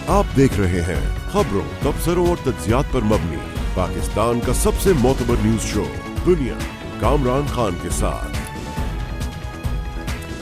आप देख रहे हैं खबरों, तबसरों और तज्जियात पर मबनी पाकिस्तान का सबसे मोतबर न्यूज शो दुनिया, कामरान खान के साथ।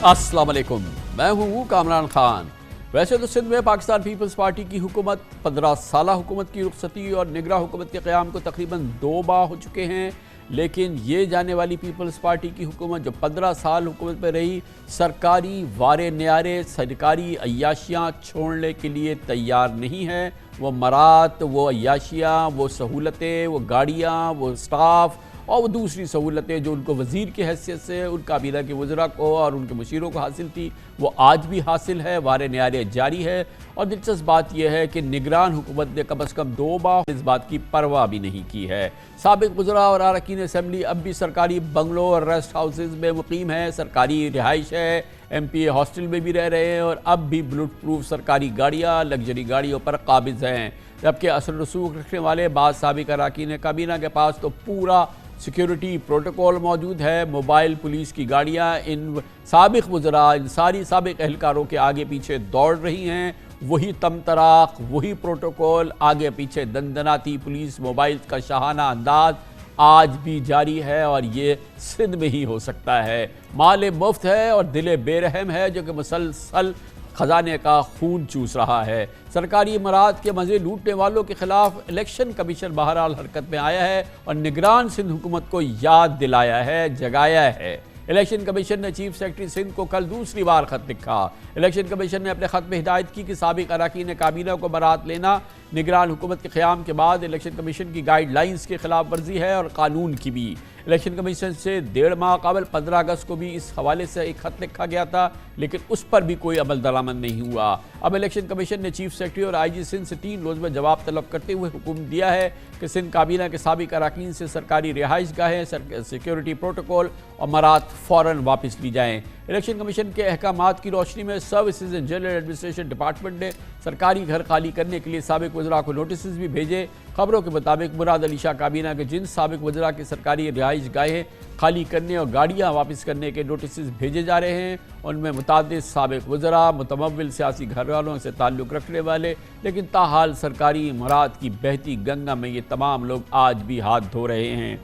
अस्सलाम वालेकुम, मैं हूँ कामरान खान। वैसे तो सिंध में पाकिस्तान पीपल्स पार्टी की हुकूमत 15 साला हुकूमत की रुखसती और निगरां हुकूमत के क़याम को तकरीबन 2 माह हो चुके हैं, लेकिन ये जाने वाली पीपल्स पार्टी की हुकूमत जो 15 साल हुकूमत पर रही, सरकारी वारे न्यारे, सरकारी अय्याशियाँ छोड़ने के लिए तैयार नहीं है। वो मरात, वो अय्याशियाँ, वो सहूलतें, वो गाड़ियाँ, वो स्टाफ और वो दूसरी सहूलतें जो उनको वज़ीर की हैसियत से उन काबीना के वज़रा को और उनके मुशीरों को हासिल थी, वो आज भी हासिल है, वारे न्यारे जारी है। और दिलचस्प बात यह है कि निगरान हुकूमत ने कम अज़ कम 2 माह इस बात की परवाह भी नहीं की है। साबिक़ वज़रा और अरकान असेंबली अब भी सरकारी बंगलों और रेस्ट हाउसेज़ में मुकीम है, सरकारी रिहाइश है, MPA हॉस्टल में भी रह रहे हैं और अब भी बुलेट प्रूफ सरकारी गाड़ियाँ, लग्जरी गाड़ियों पर काबिज़ हैं। जबकि असर रसूख रखने वाले बाद साबिक़ अरकान काबीना के पास तो पूरा सिक्योरिटी प्रोटोकॉल मौजूद है। मोबाइल पुलिस की गाड़ियाँ इन साबिक़ वज़रा, इन सारी साबिक़ एहलकारों के आगे पीछे दौड़ रही हैं। वही तमतराक, वही प्रोटोकॉल, आगे पीछे दंदनाती पुलिस, मोबाइल का शाहाना अंदाज आज भी जारी है और ये सिंध में ही हो सकता है। माल मुफ्त है और दिल बेरहम है जो कि मुसलसल खजाने का खून चूस रहा है। सरकारी इमारात के मज़े लूटने वालों के खिलाफ इलेक्शन कमीशन बहरहाल हरकत में आया है और निगरान सिंध हुकूमत को याद दिलाया है, जगाया है। इलेक्शन कमीशन ने चीफ सेक्रेटरी सिंध को कल दूसरी बार खत लिखा। इलेक्शन कमीशन ने अपने खत में हिदायत की कि साबिक़ अरकान काबीना को बरात लेना निगरान हुकूमत के क़याम के बाद इलेक्शन कमीशन की गाइडलाइंस की खिलाफ वर्जी है और कानून की भी। इलेक्शन कमीशन से 1.5 माह कबल 15 अगस्त को भी इस हवाले से एक खत लिखा गया था, लेकिन उस पर भी कोई अमल दरामद नहीं हुआ। अब इलेक्शन कमीशन ने चीफ सेक्रेटरी और IG सिंध से 3 रोज़ में जवाब तलब करते हुए हुक्म दिया है कि सिंध काबीना के साबिक़ अरकान से सरकारी रिहाइश गाहें, सिक्योरिटी प्रोटोकॉल और मरात फ़ौरन वापस ली जाएँ। इलेक्शन कमीशन के अहकामात की रोशनी में services and general administration department ने सरकारी घर खाली करने के लिए साबिक़ वज़रा को नोटिस भी भेजे। खबरों के मुताबिक मुराद अली शाह काबीना के जिन साबिक़ वज़रा की सरकारी रिहाइश गाहें खाली करने और गाड़ियाँ वापस करने के नोटिस भेजे जा रहे हैं, उनमें मुतादिद साबिक़ वज़रा, मुतमव्विल सियासी घरवालों से ताल्लुक़ रखने वाले, लेकिन ताहाल सरकारी इमारात की बहती गंगा में ये तमाम लोग आज भी हाथ धो रहे हैं।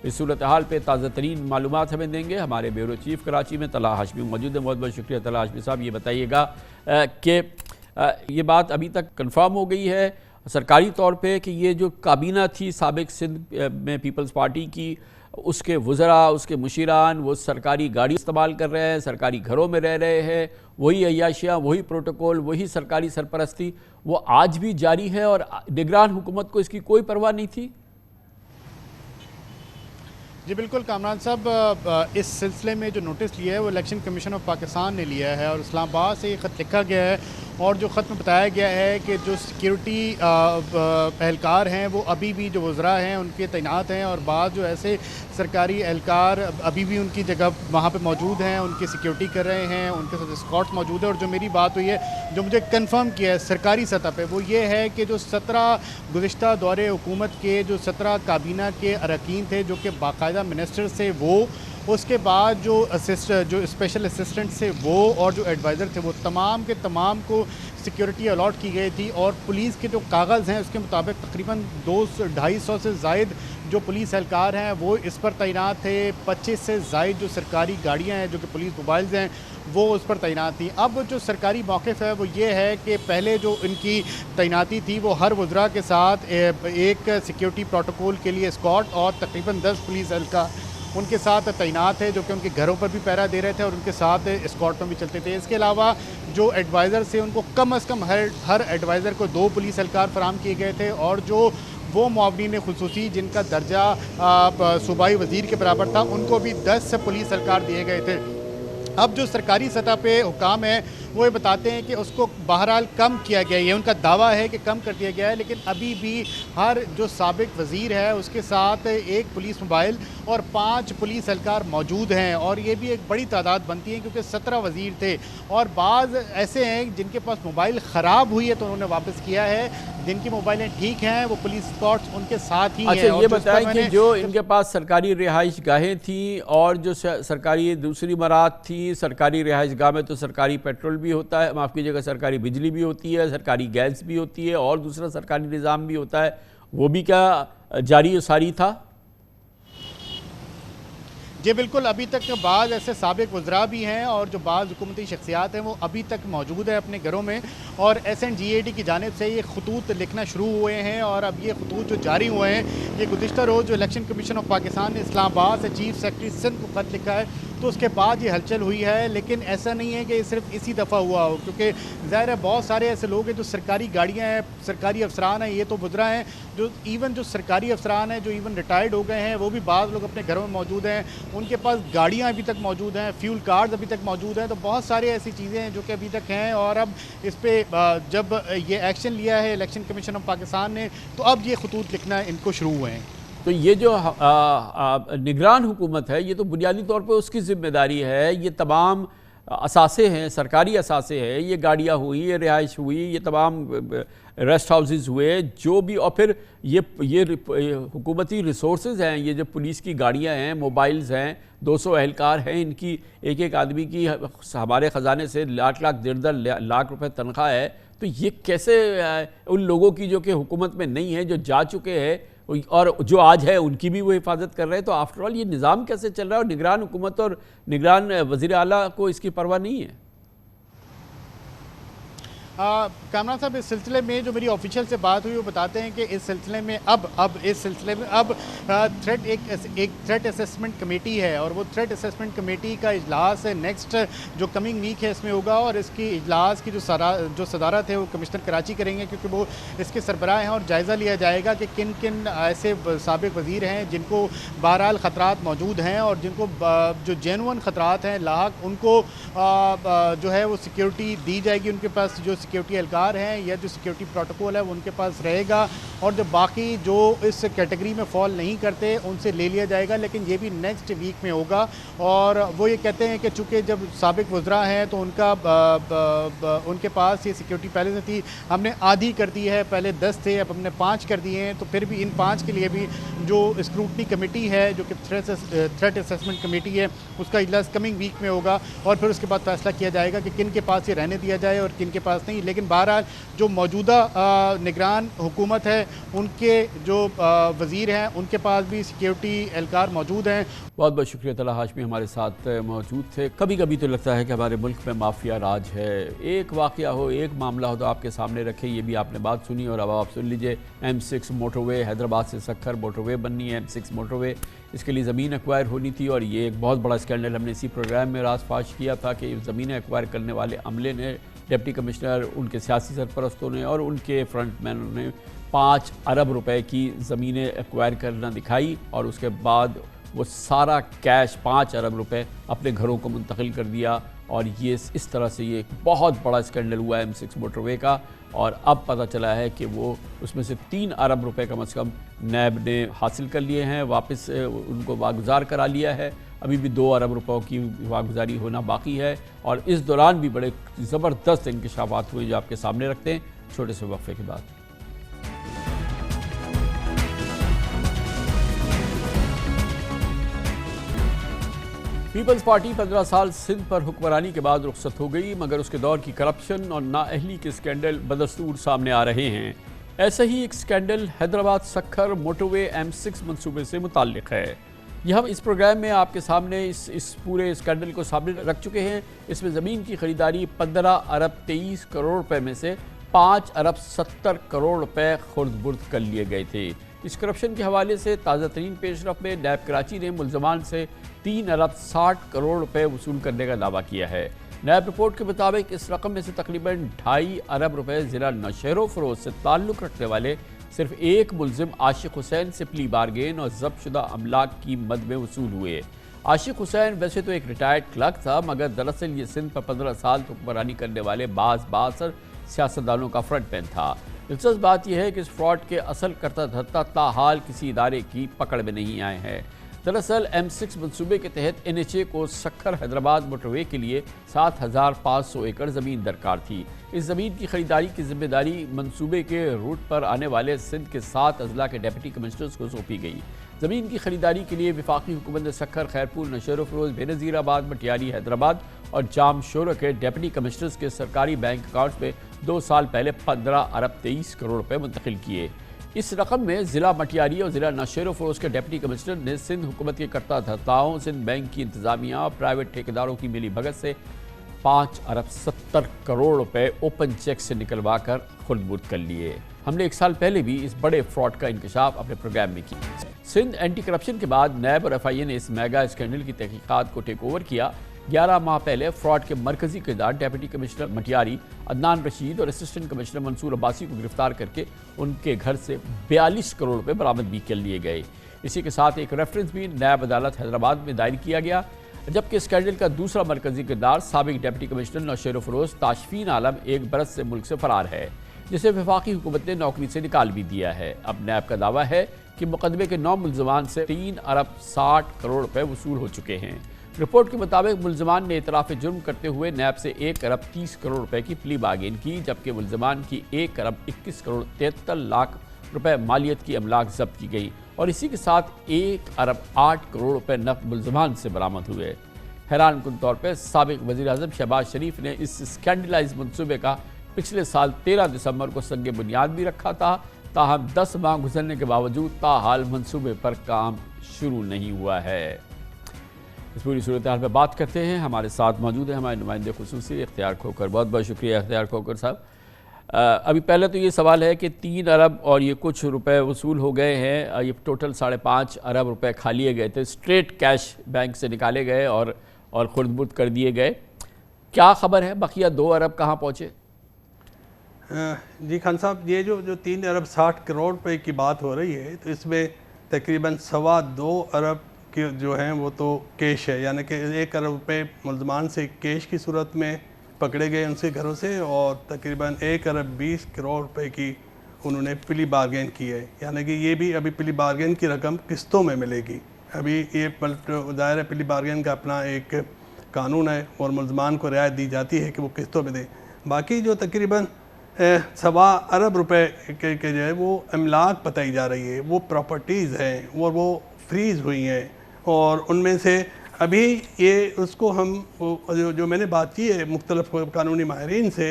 इस सूरत हाल पर ताज़ा तरीन मालूमात हमें देंगे हमारे ब्यूरो चीफ कराची में तला हाशमी मौजूद है। बहुत बहुत शुक्रिया तला हाशमी साहब। ये बताइएगा कि ये बात अभी तक कंफर्म हो गई है सरकारी तौर पे कि ये जो काबीना थी साबिक़ सिंध में पीपल्स पार्टी की, उसके वज़रा, उसके मुशीरान वो सरकारी गाड़ी इस्तेमाल कर रहे हैं, सरकारी घरों में रह रहे हैं, वही अय्याशियाँ, वही प्रोटोकॉल, वही सरकारी सरपरस्ती वो आज भी जारी है और निगरान हुकूमत को इसकी कोई परवाह नहीं थी? जी बिल्कुल कामरान साहब, इस सिलसिले में जो नोटिस लिया है वो इलेक्शन कमीशन ऑफ पाकिस्तान ने लिया है और इस्लामाबाद से ये ख़त लिखा गया है और जो ख़त में बताया गया है कि जो सिक्योरिटी एहलकार हैं वो अभी भी जो वज़रा हैं उनके तैनात हैं और बाद जो ऐसे सरकारी एहलकार अभी भी उनकी जगह वहाँ पे मौजूद हैं, उनकी सिक्योरिटी कर रहे हैं, उनके साथ स्कॉट्स मौजूद है। और जो मेरी बात हुई है, जो मुझे कंफर्म किया है सरकारी सतह पे, वो ये है कि जो 17 गुज़िश्ता दौरे हुकूमत के जो 17 काबीना के अरकान थे जो कि बाकायदा मिनिस्टर से वो, उसके बाद जो स्पेशल असिस्टेंट से वो और जो एडवाइज़र थे वो तमाम के तमाम को सिक्योरिटी अलॉट की गई थी। और पुलिस के जो कागज़ हैं उसके मुताबिक तकरीबन 200-250 से ज़ायद जो पुलिस एहलकार हैं वो इस पर तैनात थे। 25 से ज़ायद जो सरकारी गाड़ियाँ हैं जो कि पुलिस मोबाइल्स हैं वो उस पर तैनात थी। अब जो सरकारी मौक़िफ़ है वो ये है कि पहले जो इनकी तैनाती थी वो हर वज़रा के साथ एक सिक्योरिटी प्रोटोकॉल के लिए स्कॉट और तकरीबन 10 पुलिस एहलकार उनके साथ तैनात है जो कि उनके घरों पर भी पहरा दे रहे थे और उनके साथ स्कॉट में भी चलते थे। इसके अलावा जो एडवाइज़र से उनको कम अज़ कम हर एडवाइज़र को 2 पुलिस एहलकार फराम किए गए थे और जो वो मुआवनीन खुसूसी जिनका दर्जा सूबाई वज़ीर के बराबर था उनको भी 10 पुलिस एहलकार दिए गए थे। अब जो सरकारी सतह पे हुकाम है वो ये बताते हैं कि उसको बहरहाल कम किया गया है, ये उनका दावा है कि कम कर दिया गया है, लेकिन अभी भी हर जो साबिक़ वज़ीर है उसके साथ 1 पुलिस मोबाइल और 5 पुलिस एहलकार मौजूद हैं और ये भी एक बड़ी तादाद बनती है क्योंकि 17 वज़ीर थे और बाज़ ऐसे हैं जिनके पास मोबाइल ख़राब हुई है तो उन्होंने वापस किया है। जिनकी मोबाइलें ठीक हैं वो पुलिस स्कॉट्स उनके साथ ही हैं। अच्छा, और ये जो इस पर बताएं कि मैंने जो इनके पास सरकारी रिहाइश गाहें थी और जो सरकारी दूसरी मरात थी, सरकारी रिहाइश गाह में तो सरकारी पेट्रोल भी होता है, माफ़ कीजिएगा, सरकारी बिजली भी होती है, सरकारी गैस भी होती है और दूसरा सरकारी निज़ाम भी होता है, वो भी क्या जारी सारी था? जी बिल्कुल, अभी तक बाज़ ऐसे साबिक वज़रा भी हैं और जो बाज़ हुकूमती शख्सियात हैं वो अभी तक मौजूद है अपने घरों में, और SNGAD की जानिब से ये खतूत लिखना शुरू हुए हैं। और अब ये खतूत जो जारी हुए हैं, ये गुज़िश्ता रोज़ जो इलेक्शन कमीशन ऑफ पाकिस्तान ने इस्लामाबाद से चीफ सेक्रेटरी सिंध को ख़त लिखा है, तो उसके बाद ये हलचल हुई है। लेकिन ऐसा नहीं है कि सिर्फ इसी दफ़ा हुआ हो, क्योंकि ज़ाहिर है बहुत सारे ऐसे लोग हैं जो सरकारी गाड़ियाँ हैं, सरकारी अफसरान हैं, ये तो गुजरा हैं, जो इवन जो सरकारी अफसरान हैं जो इवन रिटायर्ड हो गए हैं, वो भी बाज़ लोग अपने घरों में मौजूद हैं, उनके पास गाड़ियाँ अभी तक मौजूद हैं, फ्यूल कार्ड अभी तक मौजूद हैं। तो बहुत सारी ऐसी चीज़ें हैं जो कि अभी तक हैं। और अब इस पर जब ये एक्शन लिया है इलेक्शन कमीशन ऑफ पाकिस्तान ने, तो अब ये खतूत लिखना इनको शुरू हुए हैं। तो ये जो निगरान हुकूमत है, ये तो बुनियादी तौर पर उसकी जिम्मेदारी है। ये तमाम असासे हैं, सरकारी असासे हैं, ये गाड़ियाँ हुई, ये रिहाइश हुई, ये तमाम रेस्ट हाउसेस हुए जो भी, और फिर ये हुकूमती रिसोर्सेज हैं, ये जो पुलिस की गाड़ियाँ हैं, मोबाइल्स हैं, 200 एहलकार हैं, इनकी एक एक आदमी की हमारे ख़जाने से लाख लाख 1.5 लाख रुपए तनख्वाह है। तो ये कैसे उन लोगों की जो कि हुकूमत में नहीं है, जो जा चुके हैं और जो आज है, उनकी भी वो हिफाजत कर रहे हैं? तो आफ्टर ऑल ये निज़ाम कैसे चल रहा है और निगरान हुकूमत और निगरान वज़ीर आला को इसकी परवाह नहीं है? कामरान साहब, इस सिलसिले में जो मेरी ऑफिशियल से बात हुई वो बताते हैं कि इस सिलसिले में अब थ्रेट एक थ्रेट असेसमेंट कमेटी है, और वो थ्रेट असेसमेंट कमेटी का इजलास है नेक्स्ट जो कमिंग वीक है इसमें होगा। और इसकी इजलास की जो सदारत है वो कमिश्नर कराची करेंगे, क्योंकि वो इसके सरबराह हैं, और जायज़ा लिया जाएगा कि किन किन ऐसे साबिक वज़ीर हैं जिनको बहरहाल ख़तरात मौजूद हैं और जिनको जो जेनुइन ख़तरात हैं लाहक, उनको जो है वो सिक्योरिटी दी जाएगी। उनके पास जो सिक्योरिटी एहलकार हैं या जो सिक्योरिटी प्रोटोकॉल है वो उनके पास रहेगा, और जो बाकी जो इस कैटेगरी में फॉल नहीं करते उनसे ले लिया जाएगा। लेकिन ये भी नेक्स्ट वीक में होगा। और वो ये कहते हैं कि चूँकि जब साबिक वज़रा हैं तो उनके पास ये सिक्योरिटी पहले से थी, हमने आधी कर दी है, पहले 10 थे, अब हमने 5 कर दिए हैं। तो फिर भी इन 5 के लिए भी जो स्क्रूटनी कमेटी है, जो कि थ्रेट असेसमेंट कमेटी है, उसका इजलास कमिंग वीक में होगा, और फिर उसके बाद फैसला किया जाएगा कि किन के पास ये रहने दिया जाए और किन के पास नहीं। लेकिन बहरहाल जो मौजूदा निगरान हुकूमत है, उनके जो वज़ीर हैं, उनके पास भी सिक्योरिटी एहलकार मौजूद हैं। बहुत बहुत शुक्रिया। तला हाशमी हमारे साथ मौजूद थे। कभी कभी तो लगता है कि हमारे मुल्क में माफिया राज है। एक वाक़या हो, एक मामला हो तो आपके सामने रखे। ये भी आपने बात सुनी और अब आप सुन लीजिए। M6 मोटरवे, हैदराबाद से सक्खर मोटरवे बननी है, M6 मोटरवे, इसके लिए ज़मीन एक्वायर होनी थी, और ये एक बहुत बड़ा स्कैंडल हमने इसी प्रोग्राम में रासफाश किया था कि ज़मीनें एक्वायर करने वाले अमले ने, डिप्टी कमिश्नर, उनके सियासी सरपरस्तों ने और उनके फ्रंटमैनों ने 5 अरब रुपए की ज़मीनें एक्वायर करना दिखाई, और उसके बाद वो सारा कैश 5 अरब रुपए अपने घरों को मुंतकिल कर दिया। और ये इस तरह से ये एक बहुत बड़ा स्कैंडल हुआ है M6 मोटरवे का। और अब पता चला है कि वो उसमें से 3 अरब रुपए कम से कम नैब ने हासिल कर लिए हैं, वापस उनको वागुजार करा लिया है। अभी भी 2 अरब रुपयों की वागुजारी होना बाकी है, और इस दौरान भी बड़े ज़बरदस्त इंकशाफात हुए जो आपके सामने रखते हैं छोटे से वक्फे के बाद। पीपल्स पार्टी 15 साल सिंध पर हुक्मरानी के बाद रुखसत हो गई, मगर उसके दौर की करप्शन और नाअहली के स्कैंडल बदस्तूर सामने आ रहे हैं। ऐसा ही एक scandal Hyderabad Sukkur motorway M6 मंसूबे से मुताल्लिक है। यह हम इस प्रोग्राम में आपके सामने इस पूरे स्कैंडल को सामने रख चुके हैं। इसमें ज़मीन की खरीदारी 15 अरब 23 करोड़ रुपए में से 5 अरब 70 करोड़ रुपए खुर्द बुर्द कर लिए गए थे। इस करप्शन के हवाले से ताज़ा तरीन पेशरफ में नैब कराची ने मुल्ज़मान से 3 अरब 60 करोड़ रुपए वसूल करने का दावा किया है। नैब रिपोर्ट के मुताबिक इस रकम में से तकरीबन 2.5 अरब रुपए ज़िला नौशहर फ़रोज़ से ताल्लुक़ रखने वाले सिर्फ एक मुल्ज़िम आशिक हुसैन से प्ली बारगेन और ज़ब्तशुदा अमलाक की मद में वसूल हुए। आशिक हुसैन वैसे तो एक रिटायर्ड क्लर्क था, मगर दरअसल ये सिंध पर 15 साल हुक्मरानी करने वाले बाअसर सियासतदानों का फ्रंट मैन था। दिलचस्प बात यह है कि इस फ्रॉड के असल करता धरता ताहाल किसी इदारे की पकड़ में नहीं आए हैं। दरअसल M6 मंसूबे के तहत NHA को सक्खर हैदराबाद मोटरवे के लिए 7,500 एकड़ ज़मीन दरकार थी। इस ज़मीन की खरीदारी की जिम्मेदारी मंसूबे के रूट पर आने वाले सिंध के 7 अजला के डिप्टी कमिश्नर्स को सौंपी गई। ज़मीन की खरीदारी के लिए वफाकी हुकूमत ने सक्खर, खैरपुर, नशर फरोज, बेनज़ीराबाद, मटियाली, हैदराबाद और जाम शोर के डिप्टी कमिश्नर्स के सरकारी बैंक अकाउंट्स में 2 साल पहले 15 अरब 23 करोड़ रुपए मुंतकिल किए। इस रकम में ज़िला मटियाली और ज़िला नशर फरोज के डिप्टी कमिश्नर ने सिंध हुकूमत के करता धर्ताओं, सिंध बैंक की इंतजामिया और प्राइवेट ठेकेदारों की मिली भगत से 5 अरब 70 करोड़ रुपए ओपन चेक से निकलवा कर खुर्द-बुर्द कर लिए। हमने 1 साल पहले भी इस बड़े फ्रॉड का इंकशाफ अपने प्रोग्राम में किया। सिंध एंटी करप्शन के बाद नैब और FIA ने इस मेगा स्कैंडल की तहकीकात को टेक ओवर किया। 11 माह पहले फ्रॉड के मरकजी किरदार डिप्टी कमिश्नर मटियारी अदनान रशीद और असिस्टेंट कमिश्नर मंसूर अब्बासी को गिरफ्तार करके उनके घर से 42 करोड़ रुपए बरामद भी कर लिए गए। इसी के साथ एक रेफरेंस भी नैब अदालत हैदराबाद में दायर किया गया, जबकि स्कैंडल का दूसरा मरकजी किरदार साबिक deputy commissioner Nausher furrows Tashfeen आलम एक बरस से मुल्क से फरार है, जिसे वफाकी हुकूमत ने नौकरी से निकाल भी दिया है। अब नैब का दावा है कि मुकदमे के 9 मुलजमान से 3 अरब 60 करोड़ रुपए वसूल हो चुके हैं। रिपोर्ट के मुताबिक मुलजमान ने इतराफ़ जुर्म करते हुए नैब से 1 अरब 30 करोड़ रुपए की प्ली बार्गेन की, जबकि मुलजमान की 1 अरब 21 करोड़ 73 लाख रुपए मालियत की अमलाक जब्त की गई और इसी के साथ 1 अरब 8 करोड़ रुपए नकद मुलजमान से बरामद हुए। हैरान कुन तौर पर साबिक वज़ीर आज़म शहबाज शरीफ ने इस स्कैंडलाइज मनसूबे का पिछले साल 13 दिसंबर को संगे बुनियाद भी रखा था, ताहम 10 माह गुजरने के बावजूद ताहाल मंसूबे पर काम शुरू नहीं हुआ है। इस पूरी सूरत हाल में बात करते हैं। हमारे साथ मौजूद है हमारे नुमाइंदे खुसूसी इख्तियार खोकर। बहुत बहुत शुक्रिया इख्तियार खोकर साहब। अभी पहले तो ये सवाल है कि 3 अरब और ये कुछ रुपए वसूल हो गए हैं, ये टोटल 5.5 अरब रुपए खा लिए गए थे, स्ट्रेट कैश बैंक से निकाले गए और खुर्द-बुर्द कर दिए गए। क्या खबर है, बकिया 2 अरब कहाँ पहुँचे? जी खान साहब, ये जो 3 अरब 60 करोड़ रुपए की बात हो रही है, तो इसमें तकरीबन 2.25 अरब के जो हैं वो तो कैश है, यानी कि 1 अरब रुपए मुलजमान से कैश की सूरत में पकड़े गए उनके घरों से, और तकरीबन 1 अरब 20 करोड़ रुपए की उन्होंने प्ली बार्गेन की है। यानी कि ये भी अभी प्ली बार्गेन की रकम किस्तों में मिलेगी। अभी ये ज़ाहिर है प्ली बार्गेन का अपना एक कानून है और मुलजमान को रियायत दी जाती है कि वो किस्तों में दें। बाकी जो तकरीबन 2.25 अरब रुपए के जो है वो अमलाक बताई जा रही है, वो प्रॉपर्टीज़ हैं और वो फ्रीज़ हुई हैं, और उनमें से अभी ये उसको हम जो मैंने बात की है मुख्तलिफ कानूनी माहिरीन से,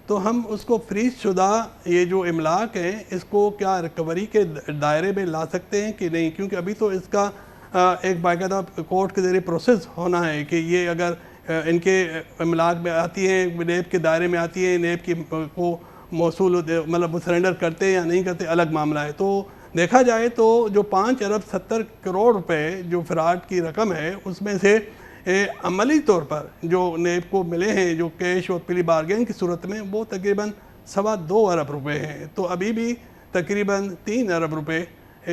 तो हम उसको फ्रीज शुदा ये जो इमलाक हैं इसको क्या रिकवरी के दायरे में ला सकते हैं कि नहीं, क्योंकि अभी तो इसका एक बाकायदा कोर्ट के ज़रिए प्रोसेस होना है कि ये अगर इनके इमलाक में आती हैं, नेब के दायरे में आती हैं, नेब की को मौसूल मतलब सरेंडर करते हैं या नहीं करते अलग मामला है। तो देखा जाए तो जो 5 अरब 70 करोड़ रुपए जो फ्रॉड की रकम है, उसमें से अमली तौर पर जो नेब को मिले हैं जो कैश और प्ली बार्गेन की सूरत में, वो तकरीबन 2.25 अरब रुपए हैं। तो अभी भी तकरीबन 3 अरब रुपए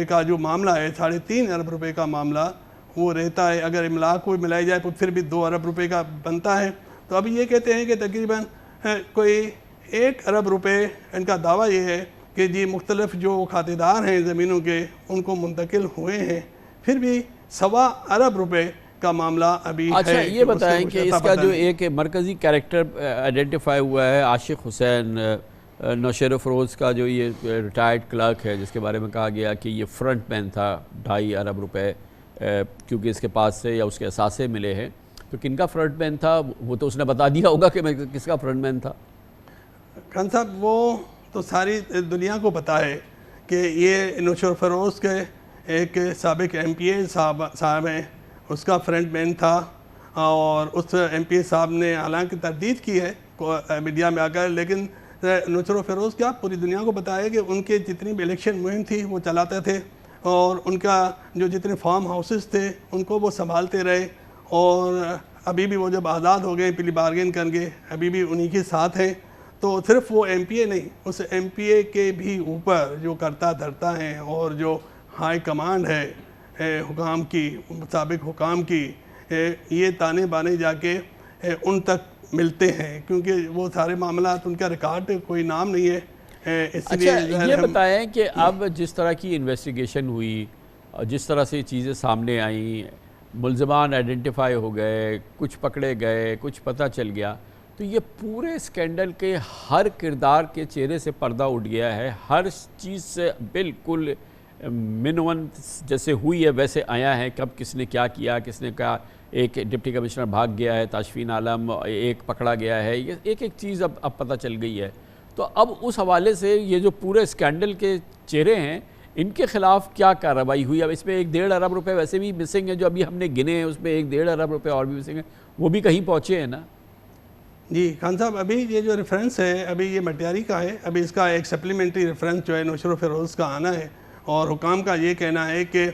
का जो मामला है, 3.5 अरब रुपए का मामला वो रहता है। अगर इमलाक को मिलाई जाए तो फिर भी 2 अरब रुपए का बनता है। तो अभी ये कहते हैं कि तकरीबन कोई 1 अरब रुपए, इनका दावा ये है कि जी मुख्तलिफ जो खातेदार हैं ज़मीनों के उनको मुंतकिल हुए हैं, फिर भी 2.25 अरब रुपए का मामला अभी अच्छा है। ये बताएं कि इसका जो एक मरकज़ी कैरेक्टर आइडेंटिफाई हुआ है आशिक हुसैन नौशेर फरोज का, जो ये रिटायर्ड क्लर्क है जिसके बारे में कहा गया कि ये फ्रंट मैन था 2.5 अरब रुपए क्योंकि इसके पास से या उसके असासे मिले हैं, तो किनका फ्रंट मैन था वो तो उसने बता दिया होगा कि मैं किसका फ्रंट मैन था। खान साहब वो तो सारी दुनिया को पता है कि ये नौशेर फरोज के एक साबिक MPA साहब हैं, उसका फ्रंट मैन था, और उस MPA साहब ने हालांकि तरदीद की है मीडिया में आकर, लेकिन नौशेर फरोज क्या पूरी दुनिया को पता है कि उनके जितनी भी इलेक्शन मुहिम थी वो चलाते थे, और उनका जो जितने फार्म हाउसेस थे उनको वो संभालते रहे, और अभी भी वो जब आज़ाद हो गए प्ली बार्गेन करके अभी भी उन्हीं के साथ हैं। तो सिर्फ वो MPA नहीं, उस MPA के भी ऊपर जो करता धरता हैं और जो हाई कमांड है हुकाम की, साबिक हुकाम की, ये ताने बाने जाके उन तक मिलते हैं, क्योंकि वो सारे मामला उनका रिकॉर्ड कोई नाम नहीं है। अच्छा ये बताएं कि अब जिस तरह की इन्वेस्टिगेशन हुई जिस तरह से चीज़ें सामने आई, मुल्ज़मान आइडेंटिफाई हो गए, कुछ पकड़े गए, कुछ पता चल गया, तो ये पूरे स्कैंडल के हर किरदार के चेहरे से पर्दा उठ गया है। हर चीज़ से बिल्कुल मिनवन जैसे हुई है वैसे आया है। कब किसने क्या किया, किसने क्या, एक डिप्टी कमिश्नर भाग गया है ताशफीन आलम, एक पकड़ा गया है, ये एक एक चीज़ अब पता चल गई है। तो अब उस हवाले से ये जो पूरे स्कैंडल के चेहरे हैं, इनके खिलाफ क्या कार्रवाई हुई? अब इसमें 1-1.5 अरब रुपए वैसे भी मिसिंग है, जो अभी हमने गिने हैं उसमें 1-1.5 अरब रुपए और भी मिसिंग है, वो भी कहीं पहुँचे हैं ना? जी खान साहब, अभी ये जो रेफरेंस है अभी ये मटियारी का है। अभी इसका एक सप्लीमेंट्री रेफरेंस जो है नुशर फिरोज़ का आना है, और हुकाम का ये कहना है कि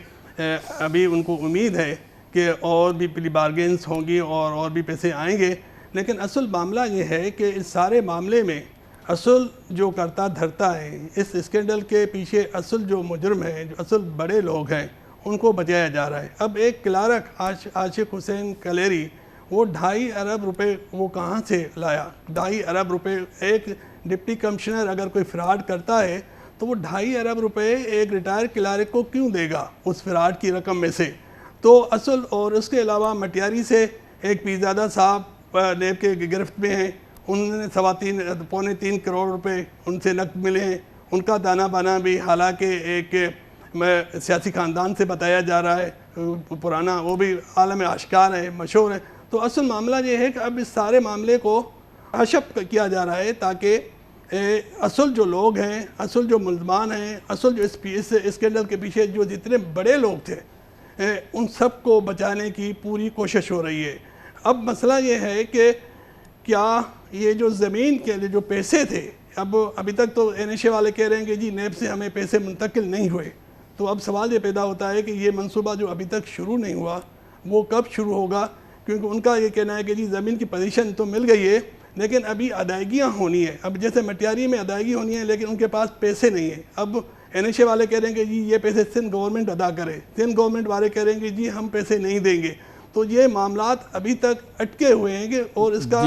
अभी उनको उम्मीद है कि और भी प्ली बार्गेन्स होंगी और भी पैसे आएंगे। लेकिन असल मामला ये है कि इस सारे मामले में असल जो करता धरता है, इस स्कैंडल के पीछे असल जो मुजरम है, जो असल बड़े लोग हैं, उनको बचाया जा रहा है। अब एक क्लार्क आशिक हुसैन कलेरी, वो 2.5 अरब रुपए वो कहाँ से लाया? 2.5 अरब रुपए एक डिप्टी कमिश्नर अगर कोई फ्रॉड करता है तो वो 2.5 अरब रुपए एक रिटायर्ड क्लार्क को क्यों देगा उस फ्रॉड की रकम में से? तो असल, और उसके अलावा मटियारी से एक पीरजादा साहब नेब के गिरफ्त में हैं, उन्होंने 3.25 करोड़ रुपए उनसे नकद मिले हैं। उनका दाना बाना भी हालांकि एक सियासी ख़ानदान से बताया जा रहा है, पुराना, वो भी आलम आश्कार है, मशहूर है। तो असल मामला ये है कि अब इस सारे मामले को हशप किया जा रहा है ताकि असल जो लोग हैं, असल जो मुल्ज़मान हैं, असल जो इस स्कैंडल के पीछे जो जितने बड़े लोग थे, उन सब को बचाने की पूरी कोशिश हो रही है। अब मसला ये है कि क्या ये जो ज़मीन के लिए जो पैसे थे, अब अभी तक तो NHA वाले कह रहे हैं कि जी नेब से हमें पैसे मुंतकिल नहीं हुए। तो अब सवाल ये पैदा होता है कि ये मंसूबा जो अभी तक शुरू नहीं हुआ वो कब शुरू होगा? क्योंकि उनका ये कहना है कि जी ज़मीन की पोजीशन तो मिल गई है, लेकिन अभी अदायगियाँ होनी है। अब जैसे मटियारी में अदायगी होनी है, लेकिन उनके पास पैसे नहीं है। अब NHA वाले कह रहे हैं कि जी ये पैसे सिंध गवर्नमेंट अदा करे, सिंध गवर्नमेंट वाले कह रहे हैं कि जी हम पैसे नहीं देंगे। तो ये मामलात अभी तक अटके हुए हैं कि, और इसका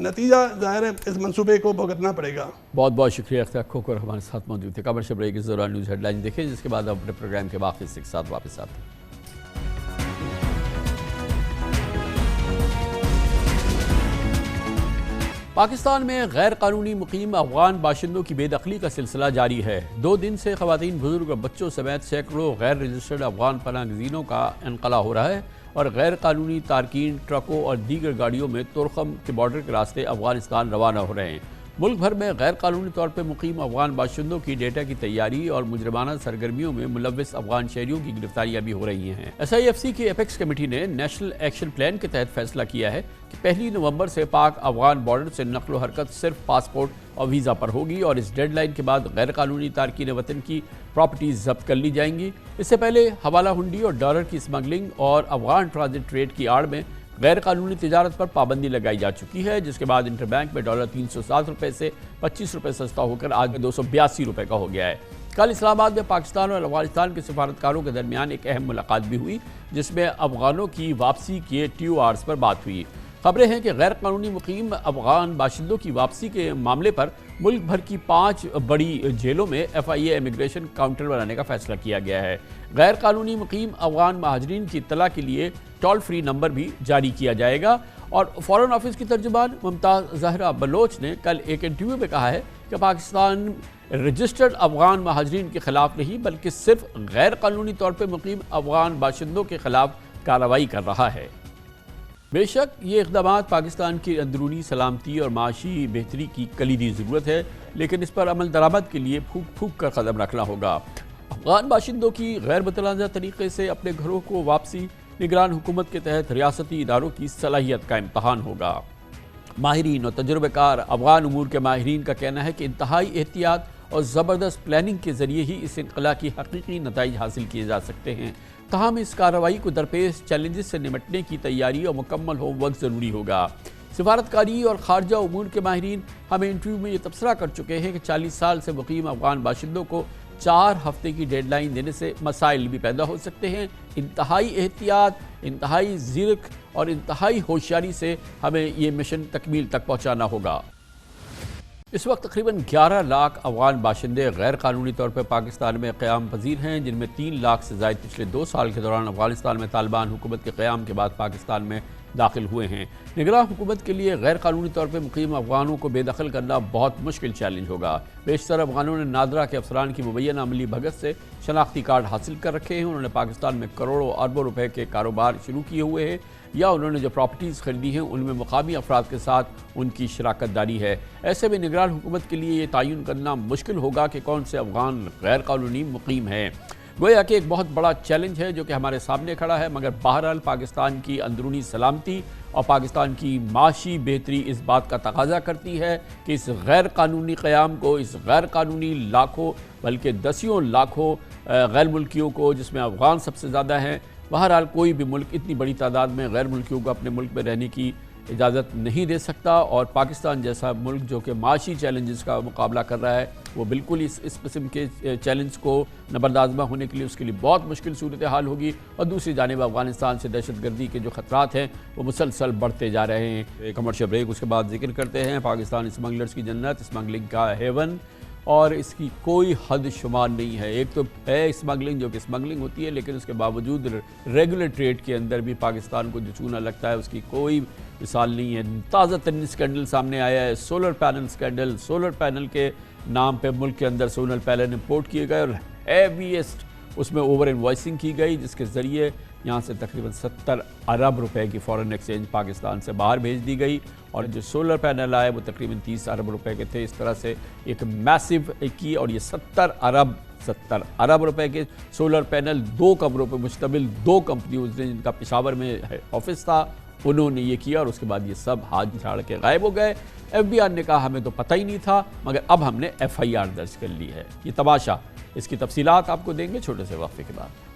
नतीजा ज़ाहिर है इस मंसूबे को भुगतना पड़ेगा। बहुत बहुत शुक्रिया अख्तर खोकर हमारे साथ मौजूद थे। कमर्शियल ब्रेक के दौरान न्यूज़ हेडलाइन देखें, जिसके बाद हम अपने प्रोग्राम के बाकी हिस्से के साथ वापस आते हैं। पाकिस्तान में गैर कानूनी मुकीम अफगान बाशिंदों की बेदखली का सिलसिला जारी है। 2 दिन से ख़वातीन, बुजुर्ग और बच्चों समेत सैकड़ों गैर रजिस्टर्ड अफगान पनाहगज़ीनों का इनकला हो रहा है और गैर कानूनी तारकीन ट्रकों और दीगर गाड़ियों में तुर्कम के बॉर्डर के रास्ते अफगानिस्तान रवाना हो रहे हैं। मुल्क भर में गैर कानूनी तौर पर मुकीम अफगान बाशिंदों की डेटा की तैयारी और मुजरमाना सरगर्मियों में मुलव्वस अफगान शहरियों की गिरफ्तारियां भी हो रही हैं। SIFC की एपेक्स कमेटी ने नेशनल एक्शन प्लान के तहत फैसला किया है कि 1 नवंबर से पाक अफगान बॉर्डर से नकलो हरकत सिर्फ पासपोर्ट और वीज़ा पर होगी और इस डेडलाइन के बाद गैर कानूनी तारकीन वतन की प्रॉपर्टीज जब्त कर ली जाएंगी। इससे पहले हवाला हुंडी और डॉलर की स्मगलिंग और अफगान ट्रांजिट ट्रेड की आड़ में गैर कानूनी तिजारत पर पाबंदी लगाई जा चुकी है, जिसके बाद इंटरबैंक में डॉलर 307 रुपये से 25 रुपये सस्ता होकर आज 282 रुपये का हो गया है। कल इस्लामाबाद में पाकिस्तान और अफगानिस्तान के सिफारतकारों के दरमियान एक अहम मुलाकात भी हुई, जिसमें अफगानों की वापसी के TORs पर बात हुई। खबरें हैं कि गैर कानूनी मुकीम अफगान बाशिंदों की वापसी के मामले पर मुल्क भर की 5 बड़ी जेलों में FIA इमिग्रेशन काउंटर बनाने का फैसला किया गया है। गैर कानूनी मुकीम अफगान महाजरीन की इत्तला के लिए टोल फ्री नंबर भी जारी किया जाएगा। और फॉरेन ऑफिस की तर्जुमान मुमताज़ ज़हरा बलोच ने कल एक इंटरव्यू में कहा है कि पाकिस्तान रजिस्टर्ड अफगान महाजरीन के खिलाफ नहीं, बल्कि सिर्फ गैर कानूनी तौर पर मुकीम अफगान बाशिंदों के खिलाफ कार्रवाई कर रहा है। बेशक ये इक़दाम पाकिस्तान की अंदरूनी सलामती और माशी बेहतरी की कलीदी ज़रूरत है, लेकिन इस पर अमल दरामद के लिए फूक फूक कर कदम रखना होगा। अफगान बाशिंदों की गैर मुतनाज़ा तरीके से अपने घरों को वापसी निगरान हुकूमत के तहत रियासती इदारों की सलाहियत का इम्तहान होगा। माहिरीन और तजुर्बेकार अफगान उमूर के माहिरीन का कहना है कि इंतहाई एहतियात और ज़बरदस्त प्लानिंग के ज़रिए ही इस इनक़ला की हकीकी नताइज हासिल किए जा सकते हैं। तमाम इस कार्रवाई को दरपेश चैलेंजेस से निपटने की तैयारी और मुकम्मल होमवर्क ज़रूरी होगा। सिफारतकारी और खारजा उमूर के माहिरीन हमें इंटरव्यू में ये तबसरा कर चुके हैं कि 40 साल से मुकीम अफगान बाशिंदों को 4 हफ्ते की डेडलाइन देने से मसाइल भी पैदा हो सकते हैं। इंतहाई एहतियात, इंतहाई ज़िरक और इंतहाई होशियारी से हमें ये मिशन तकमील तक पहुँचाना होगा। इस वक्त तकरीबन 11 लाख अफगान बाशिंदे गैर कानूनी तौर पर पाकिस्तान में क़याम पजीर हैं, जिनमें 3 लाख से ज़ायद पिछले 2 साल के दौरान अफगानिस्तान में तालिबान हुकूमत के क़याम के बाद पाकिस्तान में दाखिल हुए हैं। निगरान हुकूमत के लिए गैर कानूनी तौर पर मुकीम अफगानों को बेदखल करना बहुत मुश्किल चैलेंज होगा। बेशतर अफगानों ने नादरा के अफसरान की मुबैना अमली भगत से शनाख्ती कार्ड हासिल कर रखे हैं। उन्होंने पाकिस्तान में करोड़ों अरबों रुपए के कारोबार शुरू किए हुए हैं या उन्होंने जो प्रॉपर्टीज़ खरीदी हैं उनमें मुकामी अफराद के साथ उनकी शराकत दारी है। ऐसे में निगरान हुकूमत के लिए ये तयन करना मुश्किल होगा कि कौन से अफगान गैर कानूनी मुकीम हैं। गोया कि एक बहुत बड़ा चैलेंज है जो कि हमारे सामने खड़ा है, मगर बहरहाल पाकिस्तान की अंदरूनी सलामती और पाकिस्तान की माशी बेहतरी इस बात का तकाजा करती है कि इस गैर कानूनी क़याम को, इस गैर कानूनी लाखों बल्कि दसियों लाखों गैर मुल्कियों को, जिसमें अफगान सबसे ज़्यादा हैं, बहरहाल कोई भी मुल्क इतनी बड़ी तादाद में गैर मुल्कियों को अपने मुल्क में रहने की इजाज़त नहीं दे सकता। और पाकिस्तान जैसा मुल्क जो कि माशी चैलेंजेस का मुकाबला कर रहा है, वो बिल्कुल इस किस्म के चैलेंज को नबरदाज़मा होने के लिए उसके लिए बहुत मुश्किल सूरत हाल होगी। और दूसरी जानिब अफगानिस्तान से दहशतगर्दी के जो ख़तरात हैं वो मुसलसल बढ़ते जा रहे हैं। एक कमर्शियल ब्रेक, उसके बाद जिक्र करते हैं पाकिस्तान स्मगलर्स की जन्नत, स्मगलिंग का हेवन, और इसकी कोई हद शुमार नहीं है। एक तो है स्मगलिंग जो कि स्मगलिंग होती है, लेकिन उसके बावजूद रेगुलर ट्रेड के अंदर भी पाकिस्तान को जो चूना लगता है उसकी कोई मिसाल नहीं है। ताज़ा तरीन स्कैंडल सामने आया है, solar panel scandal. Solar panel के नाम पे मुल्क के अंदर सोलर पैनल इम्पोर्ट किए गए और हैवीएस्ट उसमें ओवर इनवॉइसिंग की गई, जिसके ज़रिए यहाँ से तकरीबन 70 अरब रुपए की फ़ॉरेन एक्सचेंज पाकिस्तान से बाहर भेज दी गई। और जो सोलर पैनल आए वो तकरीबन 30 अरब रुपए के थे। इस तरह से एक मैसिव की, और ये 70 अरब रुपए के सोलर पैनल 2 कमरों पर मुश्तमिल 2 कंपनियों ने, जिनका पेशावर में ऑफिस था, उन्होंने ये किया और उसके बाद ये सब हाथ झाड़ के गायब हो गए। FBI ने कहा हमें तो पता ही नहीं था, मगर अब हमने FIR दर्ज कर ली है। ये तमाशा, इसकी तफसीलात आपको देंगे छोटे से वक्फे के बाद।